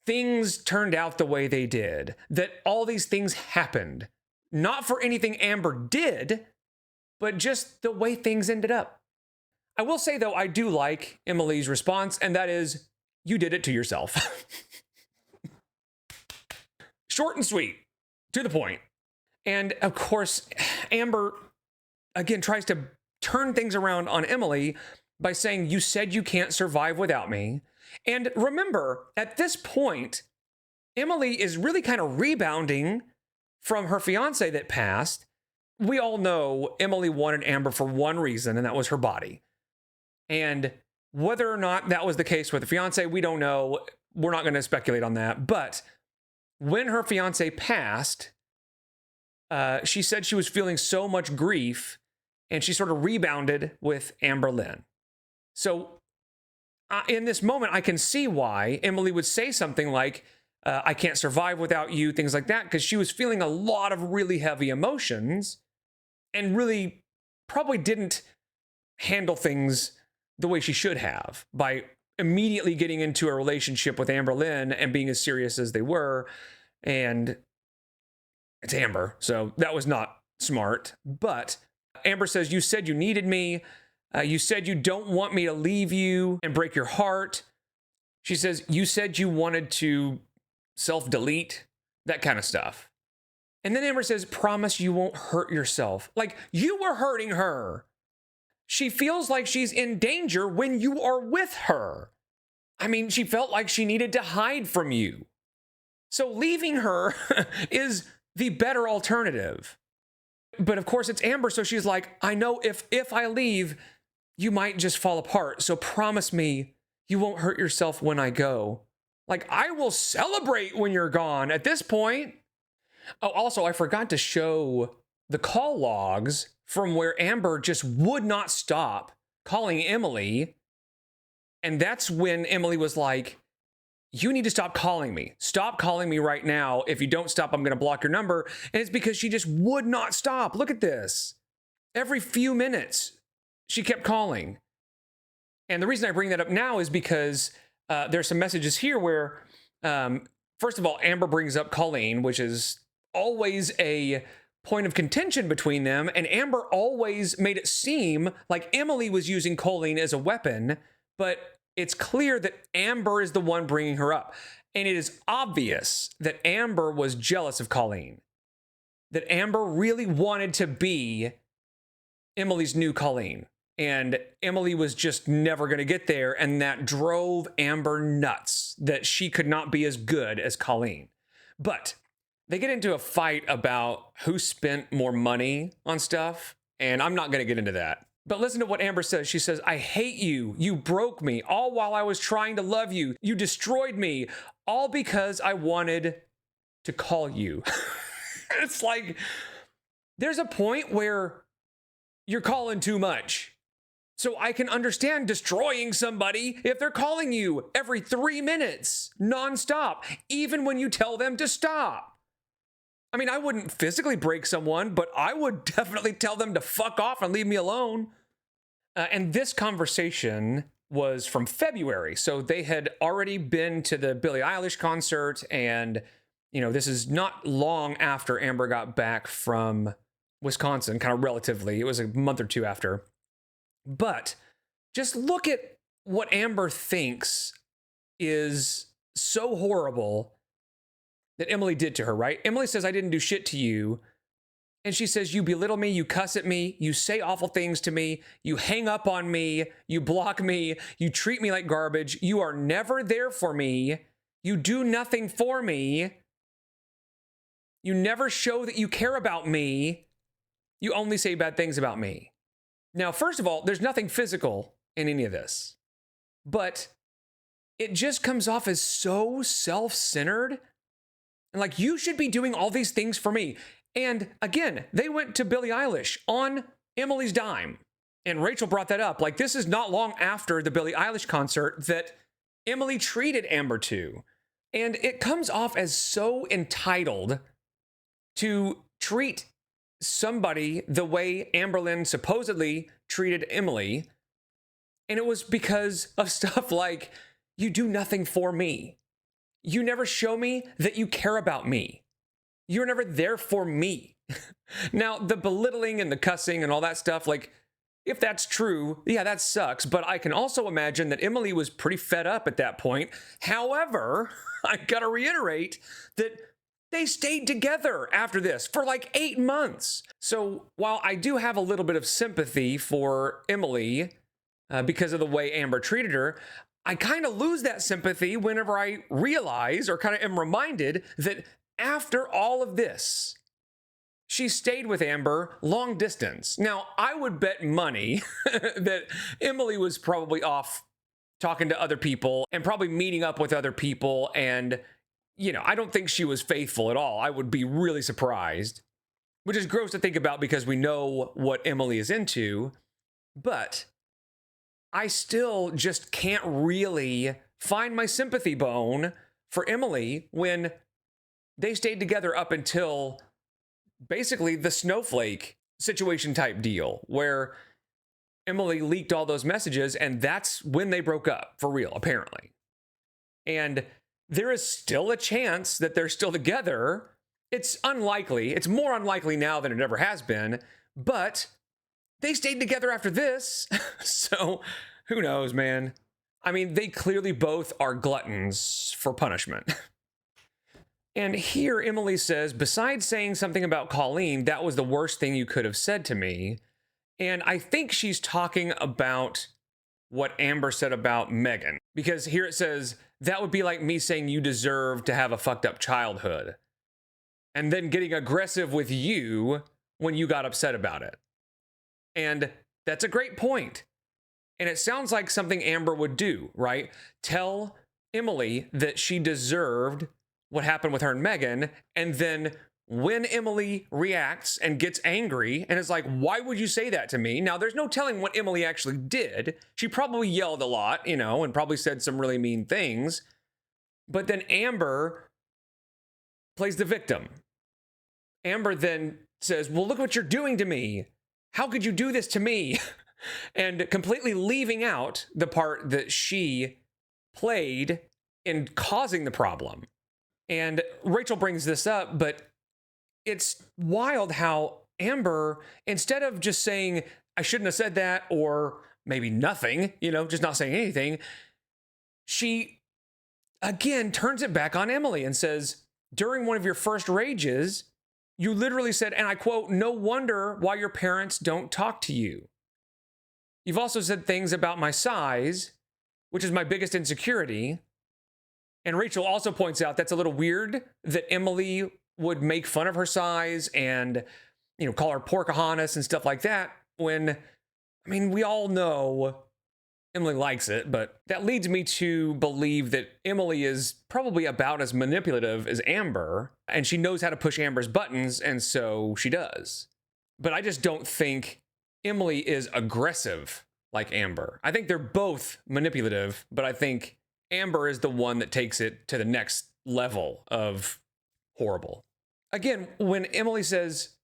S1: things turned out the way they did, that all these things happened not for anything Amber did, but just the way things ended up. I will say, though, I do like Emily's response, and that is, you did it to yourself. Short and sweet, to the point. And of course, Amber, again, tries to turn things around on Emily by saying, you said you can't survive without me. And remember, at this point, Emily is really kind of rebounding from her fiance that passed. We all know Emily wanted Amber for one reason, and that was her body. And whether or not that was the case with the fiance, we don't know. We're not going to speculate on that. But when her fiance passed, she said she was feeling so much grief, and she sort of rebounded with Amberlynn. So in this moment, I can see why Emily would say something like, I can't survive without you, things like that, because she was feeling a lot of really heavy emotions and really probably didn't handle things the way she should have by immediately getting into a relationship with Amberlynn and being as serious as they were. And it's Amber, so that was not smart. But Amber says, you said you needed me. You said you don't want me to leave you and break your heart. She says, you said you wanted to self-delete, that kind of stuff. And then Amber says, promise you won't hurt yourself. Like, you were hurting her. She feels like she's in danger when you are with her. I mean, she felt like she needed to hide from you. So leaving her is the better alternative. But of course, it's Amber, so she's like, I know if I leave, you might just fall apart. So promise me you won't hurt yourself when I go. Like, I will celebrate when you're gone at this point. Oh, also, I forgot to show the call logs from where Amber just would not stop calling Emily. And that's when Emily was like, you need to stop calling me. Stop calling me right now. If you don't stop, I'm going to block your number. And it's because she just would not stop. Look at this. Every few minutes, she kept calling. And the reason I bring that up now is because there's some messages here where, first of all, Amber brings up Colleen, which is always a point of contention between them. And Amber always made it seem like Emily was using Colleen as a weapon, but it's clear that Amber is the one bringing her up. And it is obvious that Amber was jealous of Colleen, that Amber really wanted to be Emily's new Colleen. And Emily was just never going to get there. And that drove Amber nuts that she could not be as good as Colleen. But they get into a fight about who spent more money on stuff. And I'm not going to get into that. But listen to what Amber says. She says, I hate you. You broke me, all while I was trying to love you. You destroyed me, all because I wanted to call you. It's like, there's a point where you're calling too much. So I can understand destroying somebody if they're calling you every 3 minutes, nonstop, even when you tell them to stop. I mean, I wouldn't physically break someone, but I would definitely tell them to fuck off and leave me alone. And this conversation was from February. So they had already been to the Billie Eilish concert. And, you know, this is not long after Amber got back from Wisconsin, kind of relatively. It was a month or two after. But just look at what Amber thinks is so horrible that Emily did to her, right? Emily says, I didn't do shit to you. And she says, you belittle me, you cuss at me, you say awful things to me, you hang up on me, you block me, you treat me like garbage, you are never there for me, you do nothing for me, you never show that you care about me, you only say bad things about me. Now, first of all, there's nothing physical in any of this, but it just comes off as so self-centered and like, you should be doing all these things for me. And again, they went to Billie Eilish on Emily's dime. And Rachel brought that up. Like, this is not long after the Billie Eilish concert that Emily treated Amber to. And it comes off as so entitled to treat somebody the way Amberlynn supposedly treated Emily. And it was because of stuff like, you do nothing for me. You never show me that you care about me. You're never there for me. Now, the belittling and the cussing and all that stuff, like, if that's true, yeah, that sucks. But I can also imagine that Emily was pretty fed up at that point. However, I gotta reiterate that they stayed together after this for like 8 months. So while I do have a little bit of sympathy for Emily because of the way Amber treated her, I kind of lose that sympathy whenever I realize or kind of am reminded that after all of this, she stayed with Amber long distance. Now, I would bet money that Emily was probably off talking to other people and probably meeting up with other people. And, I don't think she was faithful at all. I would be really surprised, which is gross to think about because we know what Emily is into. But I still just can't really find my sympathy bone for Emily when they stayed together up until basically the snowflake situation type deal where Emily leaked all those messages and that's when they broke up for real, apparently. And there is still a chance that they're still together. It's unlikely. It's more unlikely now than it ever has been, but they stayed together after this. So who knows, man? I mean, they clearly both are gluttons for punishment. And here Emily says, besides saying something about Colleen, that was the worst thing you could have said to me. And I think she's talking about what Amber said about Megan. Because here it says, that would be like me saying you deserve to have a fucked up childhood. And then getting aggressive with you when you got upset about it. And that's a great point. And it sounds like something Amber would do, right? Tell Emily that she deserved what happened with her and Megan, and then when Emily reacts and gets angry and is like, why would you say that to me? Now, there's no telling what Emily actually did. She probably yelled a lot, and probably said some really mean things. But then Amber plays the victim. Amber then says, well, look what you're doing to me. How could you do this to me? And completely leaving out the part that she played in causing the problem. And Rachel brings this up, but it's wild how Amber, instead of just saying, I shouldn't have said that, or maybe nothing, just not saying anything, she, again, turns it back on Emily and says, during one of your first rages, you literally said, and I quote, no wonder why your parents don't talk to you. You've also said things about my size, which is my biggest insecurity. And Rachel also points out that's a little weird that Emily would make fun of her size and, call her Pocahontas and stuff like that when, we all know Emily likes it, but that leads me to believe that Emily is probably about as manipulative as Amber, and she knows how to push Amber's buttons, and so she does. But I just don't think Emily is aggressive like Amber. I think they're both manipulative, but I think Amber is the one that takes it to the next level of horrible. Again, when Emily says,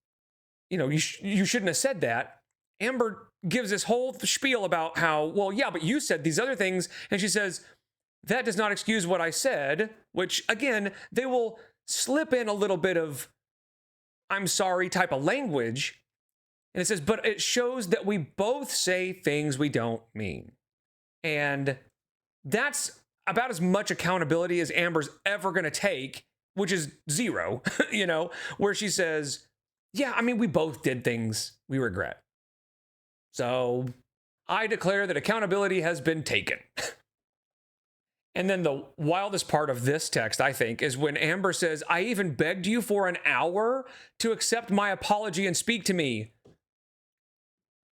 S1: you shouldn't have said that, Amber gives this whole spiel about how, well, yeah, but you said these other things. And she says, that does not excuse what I said, which, again, they will slip in a little bit of I'm sorry type of language. And it says, but it shows that we both say things we don't mean. And that's about as much accountability as Amber's ever going to take, which is zero, where she says, yeah, we both did things we regret. So I declare that accountability has been taken. And then the wildest part of this text, I think, is when Amber says, I even begged you for an hour to accept my apology and speak to me.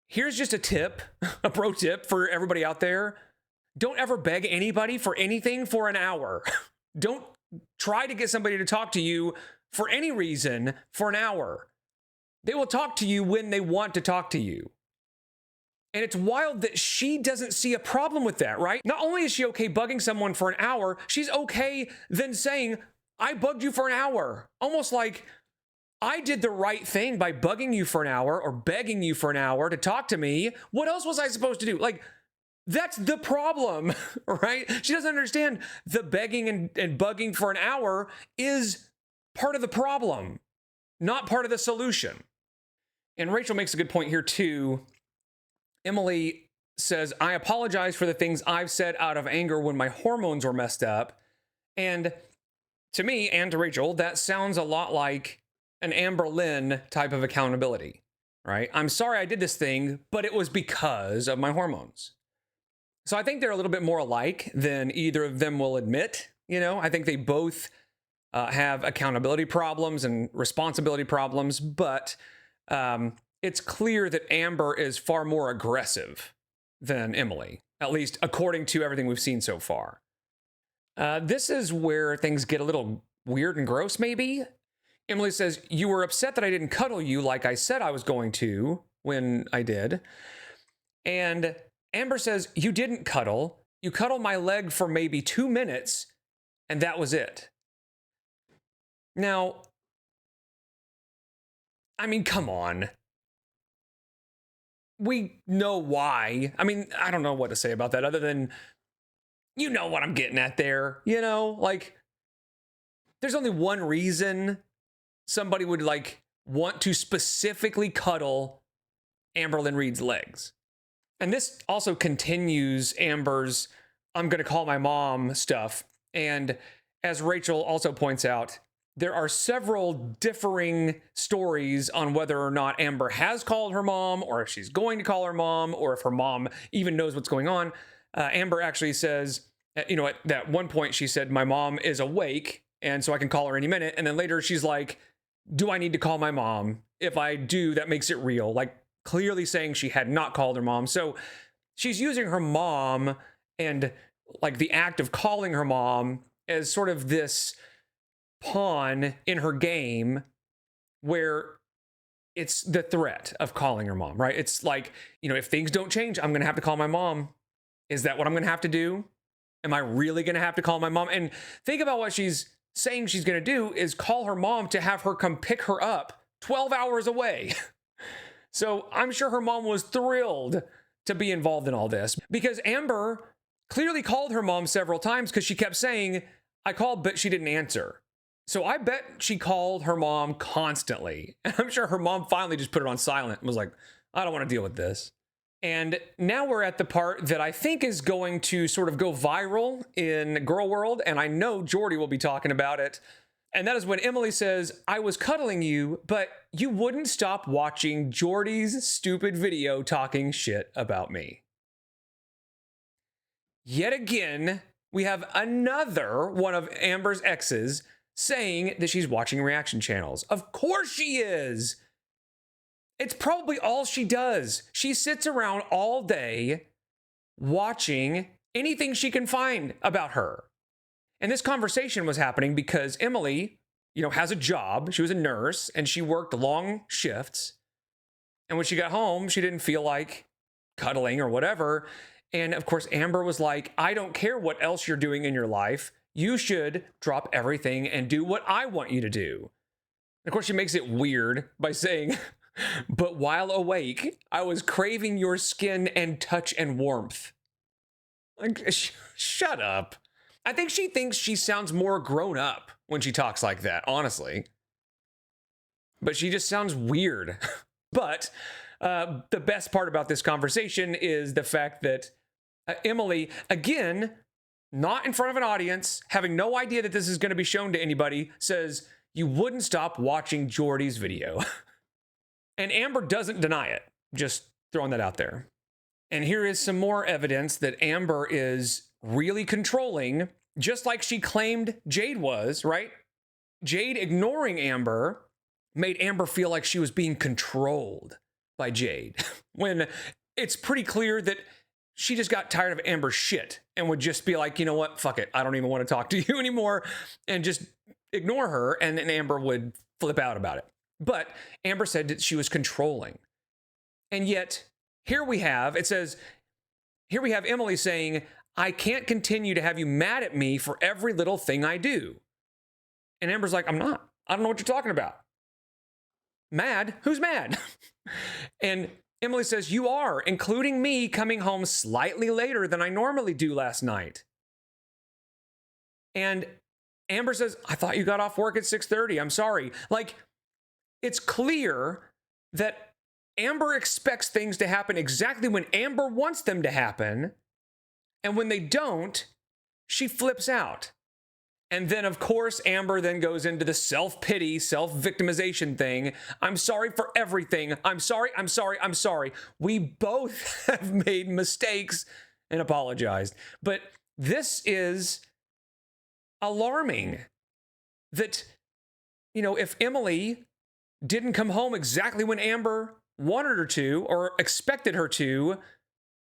S1: Here's just a tip, a pro tip for everybody out there. Don't ever beg anybody for anything for an hour. Don't try to get somebody to talk to you for any reason for an hour. They will talk to you when they want to talk to you. And it's wild that she doesn't see a problem with that, right? Not only is she okay bugging someone for an hour, she's okay then saying, I bugged you for an hour. Almost like I did the right thing by bugging you for an hour or begging you for an hour to talk to me. What else was I supposed to do? Like, that's the problem, right? She doesn't understand the begging and bugging for an hour is part of the problem. not part of the solution. And Rachel makes a good point here too. Emily says, I apologize for the things I've said out of anger when my hormones were messed up. And to me and to Rachel, that sounds a lot like an Amberlynn type of accountability, right? I'm sorry I did this thing, but it was because of my hormones. So I think they're a little bit more alike than either of them will admit. You know, I think they both have accountability problems and responsibility problems, but it's clear that Amber is far more aggressive than Emily, at least according to everything we've seen so far. This is where things get a little weird and gross, maybe. Emily says, you were upset that I didn't cuddle you like I said I was going to when I did. And Amber says, you didn't cuddle. You cuddled my leg for maybe 2 minutes, and that was it. Now, I mean, come on. We know why. I mean, I don't know what to say about that other than, you know what I'm getting at there. You know, like, there's only one reason somebody would, like, want to specifically cuddle Amberlynn Reid's legs. And this also continues Amber's I'm going to call my mom stuff. And as Rachel also points out, there are several differing stories on whether or not Amber has called her mom, or if she's going to call her mom, or if her mom even knows what's going on. Amber actually says, you know, at that one point she said, my mom is awake, and so I can call her any minute. And then later she's like, do I need to call my mom? If I do, that makes it real. Like, clearly saying she had not called her mom. So she's using her mom and like the act of calling her mom as sort of this pawn in her game where it's the threat of calling her mom, right? It's like, you know, if things don't change, I'm going to have to call my mom. Is that what I'm going to have to do? Am I really going to have to call my mom? And think about what she's saying she's going to do is call her mom to have her come pick her up 12 hours away. So I'm sure her mom was thrilled to be involved in all this because Amber clearly called her mom several times because she kept saying, I called, but she didn't answer. So I bet she called her mom constantly. And I'm sure her mom finally just put it on silent and was like, I don't want to deal with this. And now we're at the part that I think is going to sort of go viral in Girl World. And I know Jordy will be talking about it. And that is when Emily says, I was cuddling you, but you wouldn't stop watching Jordy's stupid video talking shit about me. Yet again, we have another one of Amber's exes saying that she's watching reaction channels. Of course she is. It's probably all she does. She sits around all day watching anything she can find about her. And this conversation was happening because Emily, you know, has a job. She was a nurse and she worked long shifts. And when she got home, she didn't feel like cuddling or whatever. And of course, Amber was like, I don't care what else you're doing in your life. You should drop everything and do what I want you to do. And of course, she makes it weird by saying, but while awake, I was craving your skin and touch and warmth. Like, shut up. I think she thinks she sounds more grown up when she talks like that, honestly. But she just sounds weird. But the best part about this conversation is the fact that Emily, again, not in front of an audience, having no idea that this is going to be shown to anybody, says, you wouldn't stop watching Jordy's video. And Amber doesn't deny it. Just throwing that out there. And here is some more evidence that Amber is really controlling, just like she claimed Jade was, right? Jade ignoring Amber made Amber feel like she was being controlled by Jade, when it's pretty clear that she just got tired of Amber's shit and would just be like, you know what, fuck it, I don't even want to talk to you anymore, and just ignore her, and then Amber would flip out about it. But Amber said that she was controlling. And yet, here we have Emily saying, I can't continue to have you mad at me for every little thing I do. And Amber's like, I'm not. I don't know what you're talking about. Mad? Who's mad? And Emily says, you are, including me coming home slightly later than I normally do last night. And Amber says, I thought you got off work at 6:30. I'm sorry. Like, It's clear that Amber expects things to happen exactly when Amber wants them to happen. And when they don't, she flips out. And then, of course, Amber then goes into the self-pity, self-victimization thing. I'm sorry for everything. I'm sorry. We both have made mistakes and apologized. But this is alarming that, if Emily didn't come home exactly when Amber wanted her to or expected her to,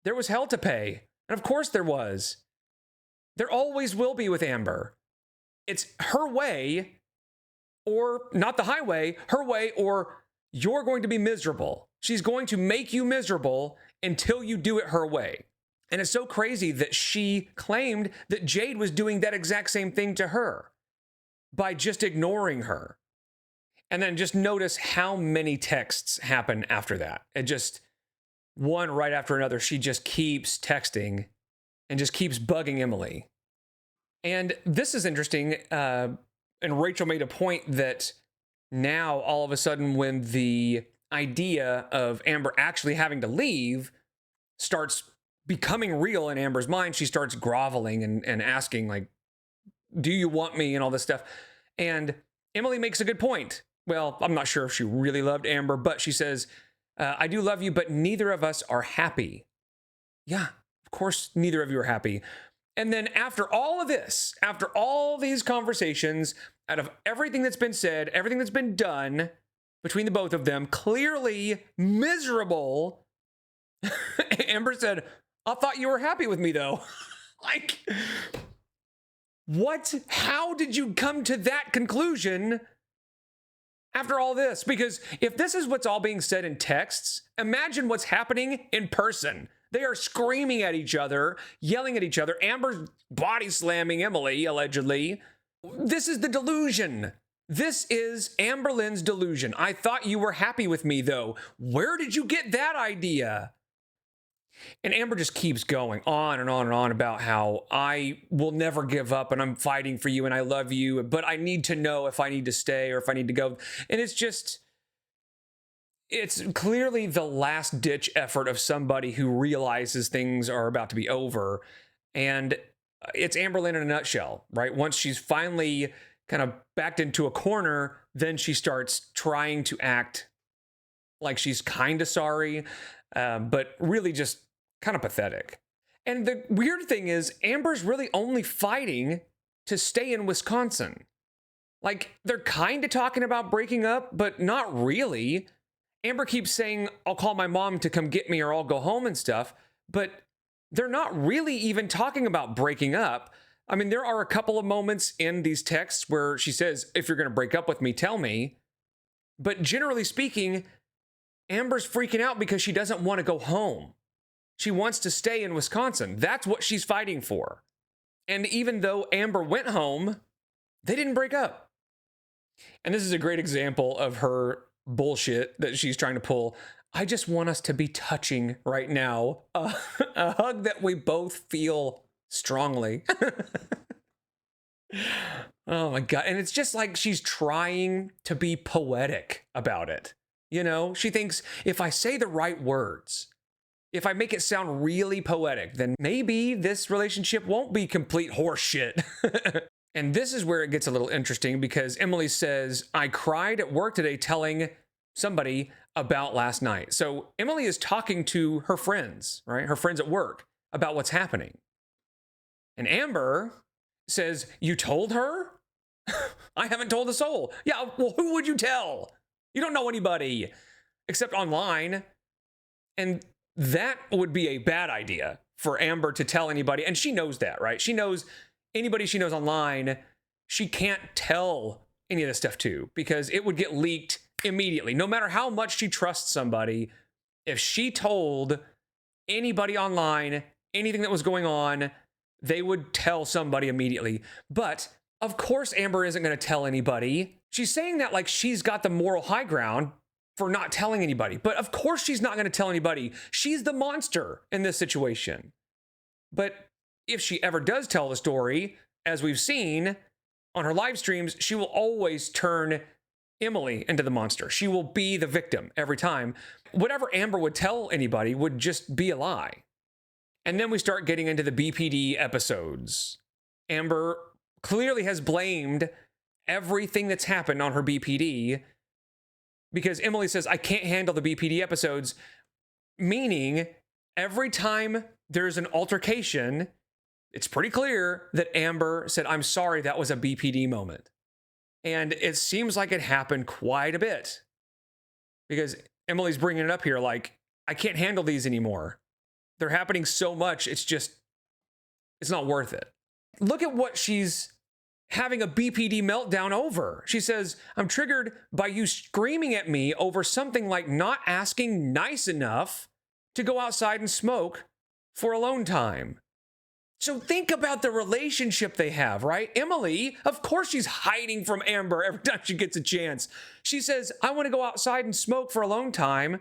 S1: there was hell to pay. And of course there was. There always will be with Amber. It's her way, or not the highway, her way, or you're going to be miserable. She's going to make you miserable until you do it her way. And it's so crazy that she claimed that Jade was doing that exact same thing to her by just ignoring her. And then just notice how many texts happen after that. It just, one right after another, she just keeps texting and just keeps bugging Emily. And this is interesting, and Rachel made a point that now, all of a sudden, when the idea of Amber actually having to leave starts becoming real in Amber's mind, she starts groveling and asking, like, do you want me, and all this stuff. And Emily makes a good point. Well, I'm not sure if she really loved Amber, but she says, I do love you, but neither of us are happy. Yeah, of course, neither of you are happy. And then after all of this, after all these conversations, out of everything that's been said, everything that's been done between the both of them, clearly miserable, Amber said, I thought you were happy with me, though. Like, what? How did you come to that conclusion after all this? Because if this is what's all being said in texts, imagine what's happening in person. They are screaming at each other, yelling at each other. Amber's body slamming Emily, allegedly. This is the delusion. This is Amberlynn's delusion. I thought you were happy with me, though. Where did you get that idea? And Amber just keeps going on and on and on about how I will never give up and I'm fighting for you and I love you, but I need to know if I need to stay or if I need to go. And it's clearly the last ditch effort of somebody who realizes things are about to be over. And it's Amberlynn in a nutshell, right? Once she's finally kind of backed into a corner, then she starts trying to act like she's kind of sorry, but really just kind of pathetic. And the weird thing is, Amber's really only fighting to stay in Wisconsin. Like, they're kind of talking about breaking up, but not really. Amber keeps saying, I'll call my mom to come get me or I'll go home and stuff, but they're not really even talking about breaking up. I mean, there are a couple of moments in these texts where she says, if you're going to break up with me, tell me. But generally speaking, Amber's freaking out because she doesn't want to go home. She wants to stay in Wisconsin. That's what she's fighting for. And even though Amber went home, they didn't break up. And this is a great example of her bullshit that she's trying to pull. I just want us to be touching right now. A hug that we both feel strongly. Oh my God. And it's just like she's trying to be poetic about it. She thinks if I say the right words, if I make it sound really poetic, then maybe this relationship won't be complete horse shit. And this is where it gets a little interesting because Emily says, I cried at work today telling somebody about last night. So Emily is talking to her friends, right? Her friends at work about what's happening. And Amber says, you told her? I haven't told a soul. Yeah, well, who would you tell? You don't know anybody except online. And that would be a bad idea for Amber to tell anybody. And she knows that, right? She knows anybody she knows online, she can't tell any of this stuff to because it would get leaked immediately. No matter how much she trusts somebody, if she told anybody online anything that was going on, they would tell somebody immediately. But of course, Amber isn't going to tell anybody. She's saying that like she's got the moral high ground for not telling anybody. But of course, she's not going to tell anybody. She's the monster in this situation. But if she ever does tell the story, as we've seen on her live streams, she will always turn Emily into the monster. She will be the victim every time. Whatever Amber would tell anybody would just be a lie. And then we start getting into the BPD episodes. Amber clearly has blamed everything that's happened on her BPD because Emily says, I can't handle the BPD episodes, meaning every time there's an altercation, it's pretty clear that Amber said, I'm sorry, that was a BPD moment. And it seems like it happened quite a bit because Emily's bringing it up here like, I can't handle these anymore. They're happening so much, it's not worth it. Look at what she's having a BPD meltdown over. She says, I'm triggered by you screaming at me over something like not asking nice enough to go outside and smoke for alone time. So think about the relationship they have, right? Emily, of course she's hiding from Amber every time she gets a chance. She says, I want to go outside and smoke for alone time.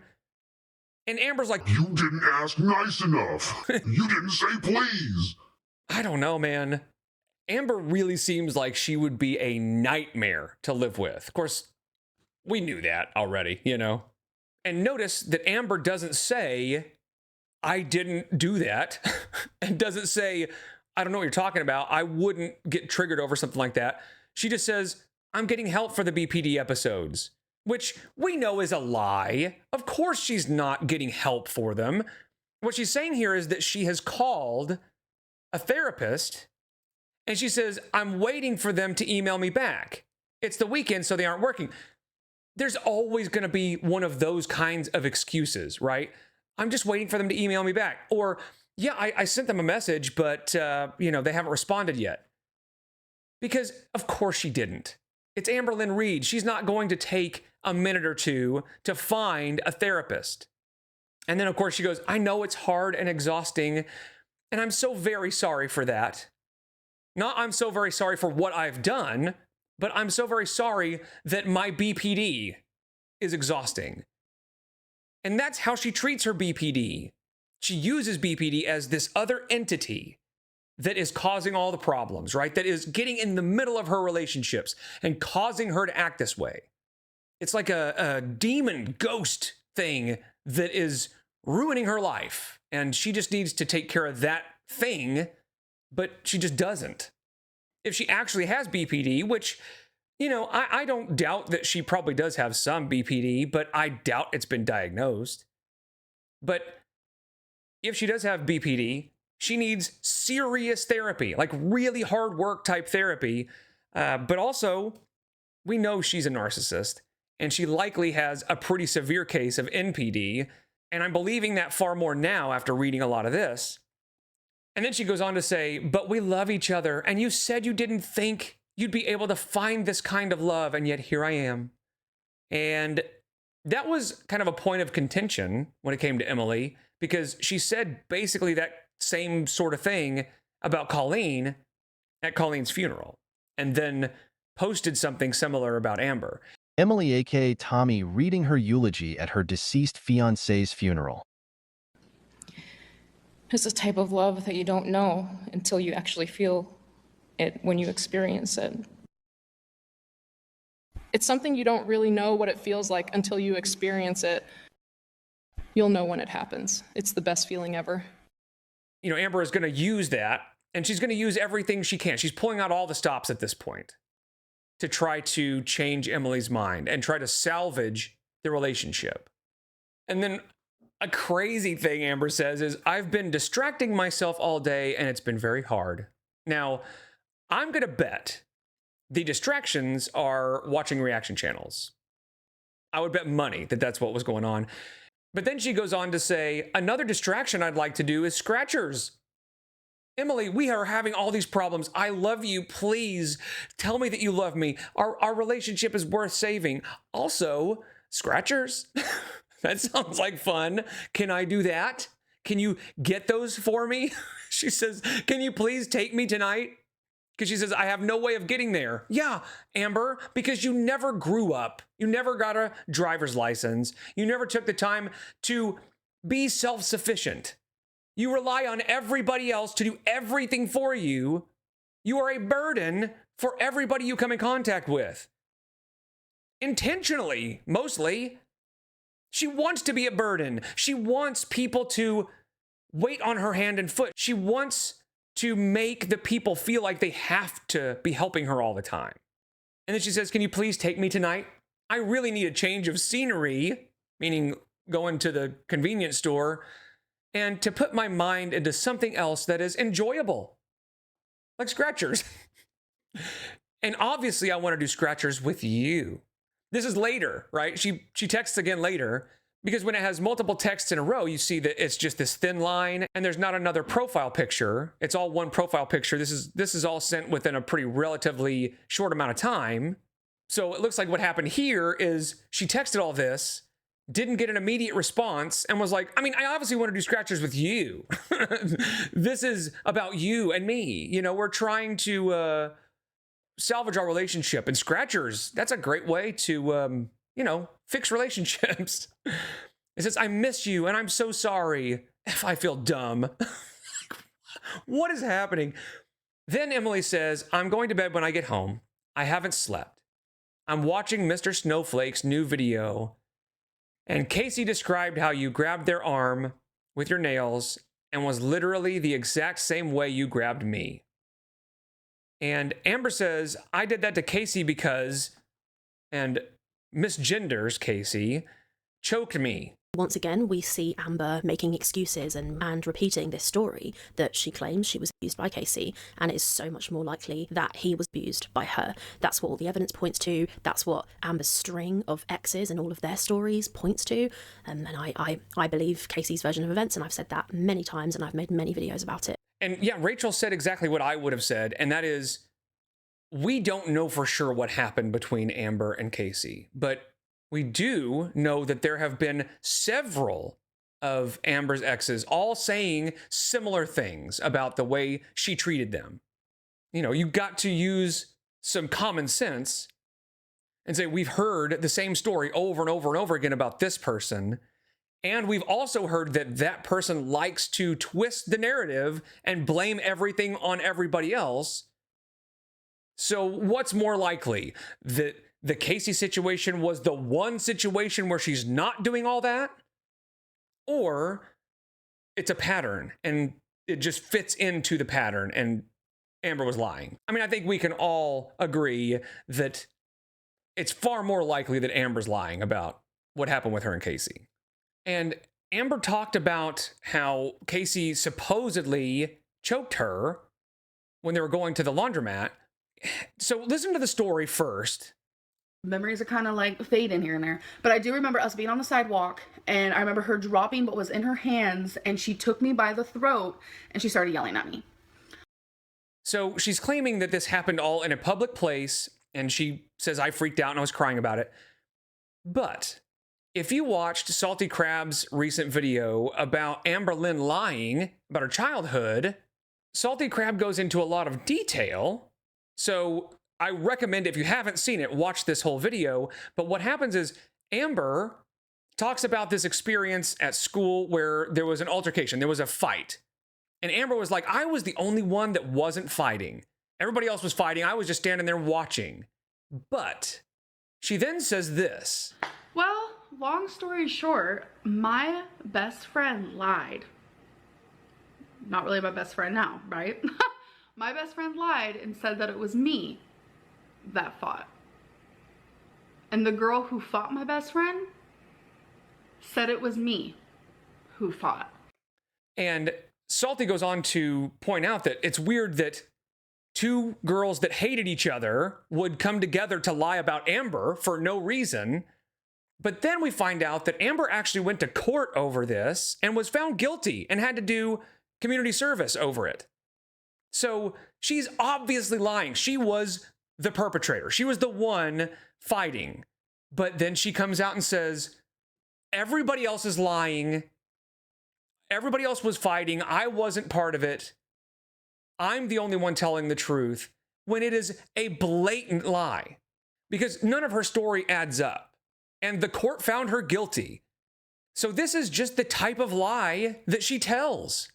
S1: And Amber's like,
S5: you didn't ask nice enough. You didn't say please.
S1: I don't know, man. Amber really seems like she would be a nightmare to live with. Of course, we knew that already, you know? And notice that Amber doesn't say, I didn't do that, and doesn't say, I don't know what you're talking about. I wouldn't get triggered over something like that. She just says, I'm getting help for the BPD episodes, which we know is a lie. Of course she's not getting help for them. What she's saying here is that she has called a therapist and she says, I'm waiting for them to email me back. It's the weekend, so they aren't working. There's always going to be one of those kinds of excuses, right? I'm just waiting for them to email me back. Or, yeah, I sent them a message, but, they haven't responded yet. Because, of course, she didn't. It's Amberlynn Reid. She's not going to take a minute or two to find a therapist. And then, of course, she goes, I know it's hard and exhausting, and I'm so very sorry for that. Not I'm so very sorry for what I've done, but I'm so very sorry that my BPD is exhausting. And that's how she treats her BPD. She uses BPD as this other entity that is causing all the problems, right? That is getting in the middle of her relationships and causing her to act this way. It's like a demon ghost thing that is ruining her life. And she just needs to take care of that thing, but she just doesn't. If she actually has BPD, which, I don't doubt that she probably does have some BPD, but I doubt it's been diagnosed. But if she does have BPD, she needs serious therapy, like really hard work type therapy. But also, we know she's a narcissist, and she likely has a pretty severe case of NPD. And I'm believing that far more now after reading a lot of this. And then she goes on to say, but we love each other, and you said you didn't think you'd be able to find this kind of love, and yet here I am. And that was kind of a point of contention when it came to Emily, because she said basically that same sort of thing about Colleen at Colleen's funeral, and then posted something similar about Amber.
S6: Emily, aka Tommy, reading her eulogy at her deceased fiancé's funeral.
S7: It's a type of love that you don't know until you actually feel it when you experience it. It's something you don't really know what it feels like until you experience it. You'll know when it happens. It's the best feeling ever.
S1: Amber is going to use that, and she's going to use everything she can. She's pulling out all the stops at this point to try to change Emily's mind and try to salvage the relationship. And then a crazy thing Amber says is, I've been distracting myself all day and it's been very hard. Now, I'm going to bet the distractions are watching reaction channels. I would bet money that that's what was going on. But then she goes on to say, another distraction I'd like to do is scratchers. Emily, we are having all these problems. I love you. Please tell me that you love me. Our relationship is worth saving. Also, scratchers. That sounds like fun. Can I do that? Can you get those for me? She says, can you please take me tonight? Because she says, I have no way of getting there. Yeah, Amber, because you never grew up. You never got a driver's license. You never took the time to be self-sufficient. You rely on everybody else to do everything for you. You are a burden for everybody you come in contact with. intentionally, mostly. She wants to be a burden. She wants people to wait on her hand and foot. She wants to make the people feel like they have to be helping her all the time. And then she says, can you please take me tonight? I really need a change of scenery, meaning going to the convenience store, and to put my mind into something else that is enjoyable, like Scratchers. And obviously I want to do Scratchers with you. This is later, right? She texts again later, because when it has multiple texts in a row, you see that it's just this thin line and there's not another profile picture. It's all one profile picture. This is all sent within a pretty relatively short amount of time. So it looks like what happened here is she texted all this, didn't get an immediate response, and was like, I mean, I obviously want to do Scratchers with you. This is about you and me. You know, we're trying to salvage our relationship, and Scratchers, that's a great way to, you know, fix relationships. It says, I miss you and I'm so sorry if I feel dumb. What is happening? Then Emily says, I'm going to bed when I get home. I haven't slept. I'm watching Mr. Snowflake's new video. And Casey described how you grabbed their arm with your nails and was literally the exact same way you grabbed me. And Amber says, I did that to Casey because, and misgenders Casey, choked me.
S2: Once again, we see Amber making excuses and repeating this story that she claims she was abused by Casey, and it's so much more likely that he was abused by her. That's what all the evidence points to. That's what Amber's string of exes and all of their stories points to. And I believe Casey's version of events, and I've said that many times, and I've made many videos about it.
S1: And yeah, Rachel said exactly what I would have said, and that is, we don't know for sure what happened between Amber and Casey, but we do know that there have been several of Amber's exes all saying similar things about the way she treated them. You know, you got to use some common sense and say, we've heard the same story over and over and over again about this person. And we've also heard that that person likes to twist the narrative and blame everything on everybody else. So what's more likely? That the Casey situation was the one situation where she's not doing all that? Or it's a pattern and it just fits into the pattern and Amber was lying? I mean, I think we can all agree that it's far more likely that Amber's lying about what happened with her and Casey. And Amber talked about how Casey supposedly choked her when they were going to the laundromat. So listen to the story first.
S8: Memories are kind of like fading here and there. But I do remember us being on the sidewalk, and I remember her dropping what was in her hands, and she took me by the throat, and she started yelling at me.
S1: So she's claiming that this happened all in a public place, and she says, I freaked out and I was crying about it. But if you watched Salty Crab's recent video about Amberlynn lying about her childhood, Salty Crab goes into a lot of detail. So I recommend, if you haven't seen it, watch this whole video. But what happens is Amber talks about this experience at school where there was an altercation, there was a fight. And Amber was like, I was the only one that wasn't fighting. Everybody else was fighting. I was just standing there watching. But she then says this.
S8: Well, long story short, my best friend lied. Not really my best friend now, right? My best friend lied and said that it was me that fought. And the girl who fought my best friend said it was me who fought.
S1: And Salty goes on to point out that it's weird that two girls that hated each other would come together to lie about Amber for no reason. But then we find out that Amber actually went to court over this and was found guilty and had to do community service over it. So she's obviously lying. She was the perpetrator. She was the one fighting. But then she comes out and says, everybody else is lying. Everybody else was fighting. I wasn't part of it. I'm the only one telling the truth, when it is a blatant lie, because none of her story adds up. And the court found her guilty. So this is just the type of lie that she tells.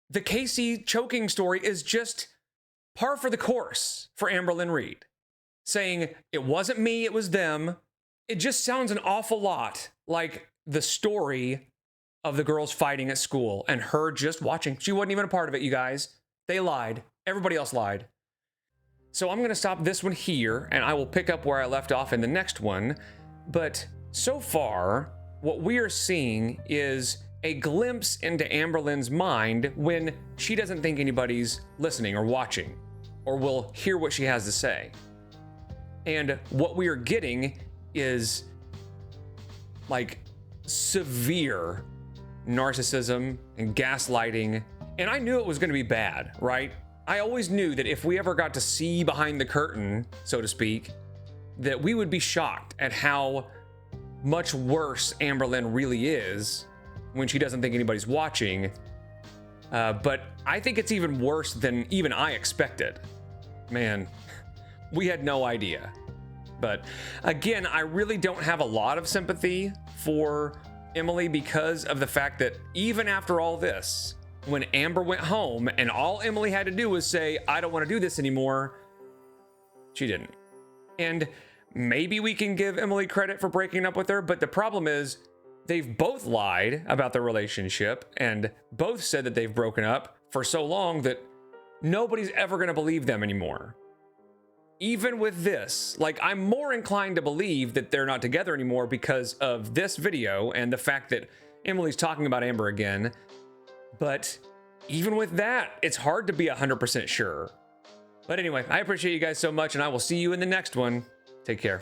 S1: The Casey choking story is just par for the course for Amberlynn Reid. saying it wasn't me, it was them. It just sounds an awful lot like the story of the girls fighting at school and her just watching. She wasn't even a part of it, you guys. They lied. Everybody else lied. So I'm going to stop this one here, and I will pick up where I left off in the next one. But so far, what we are seeing is a glimpse into Amberlynn's mind when she doesn't think anybody's listening or watching or will hear what she has to say. And what we are getting is like severe narcissism and gaslighting. And I knew it was going to be bad, right? I always knew that if we ever got to see behind the curtain, so to speak, that we would be shocked at how much worse Amberlynn really is when she doesn't think anybody's watching. But I think it's even worse than even I expected. Man, we had no idea. But again, I really don't have a lot of sympathy for Emily because of the fact that even after all this, when Amber went home and all Emily had to do was say, I don't want to do this anymore, she didn't. And maybe we can give Emily credit for breaking up with her, but the problem is they've both lied about their relationship and both said that they've broken up for so long that nobody's ever going to believe them anymore. Even with this, like, I'm more inclined to believe that they're not together anymore because of this video and the fact that Emily's talking about Amber again. But even with that, it's hard to be 100% sure. But anyway, I appreciate you guys so much, and I will see you in the next one. Take care.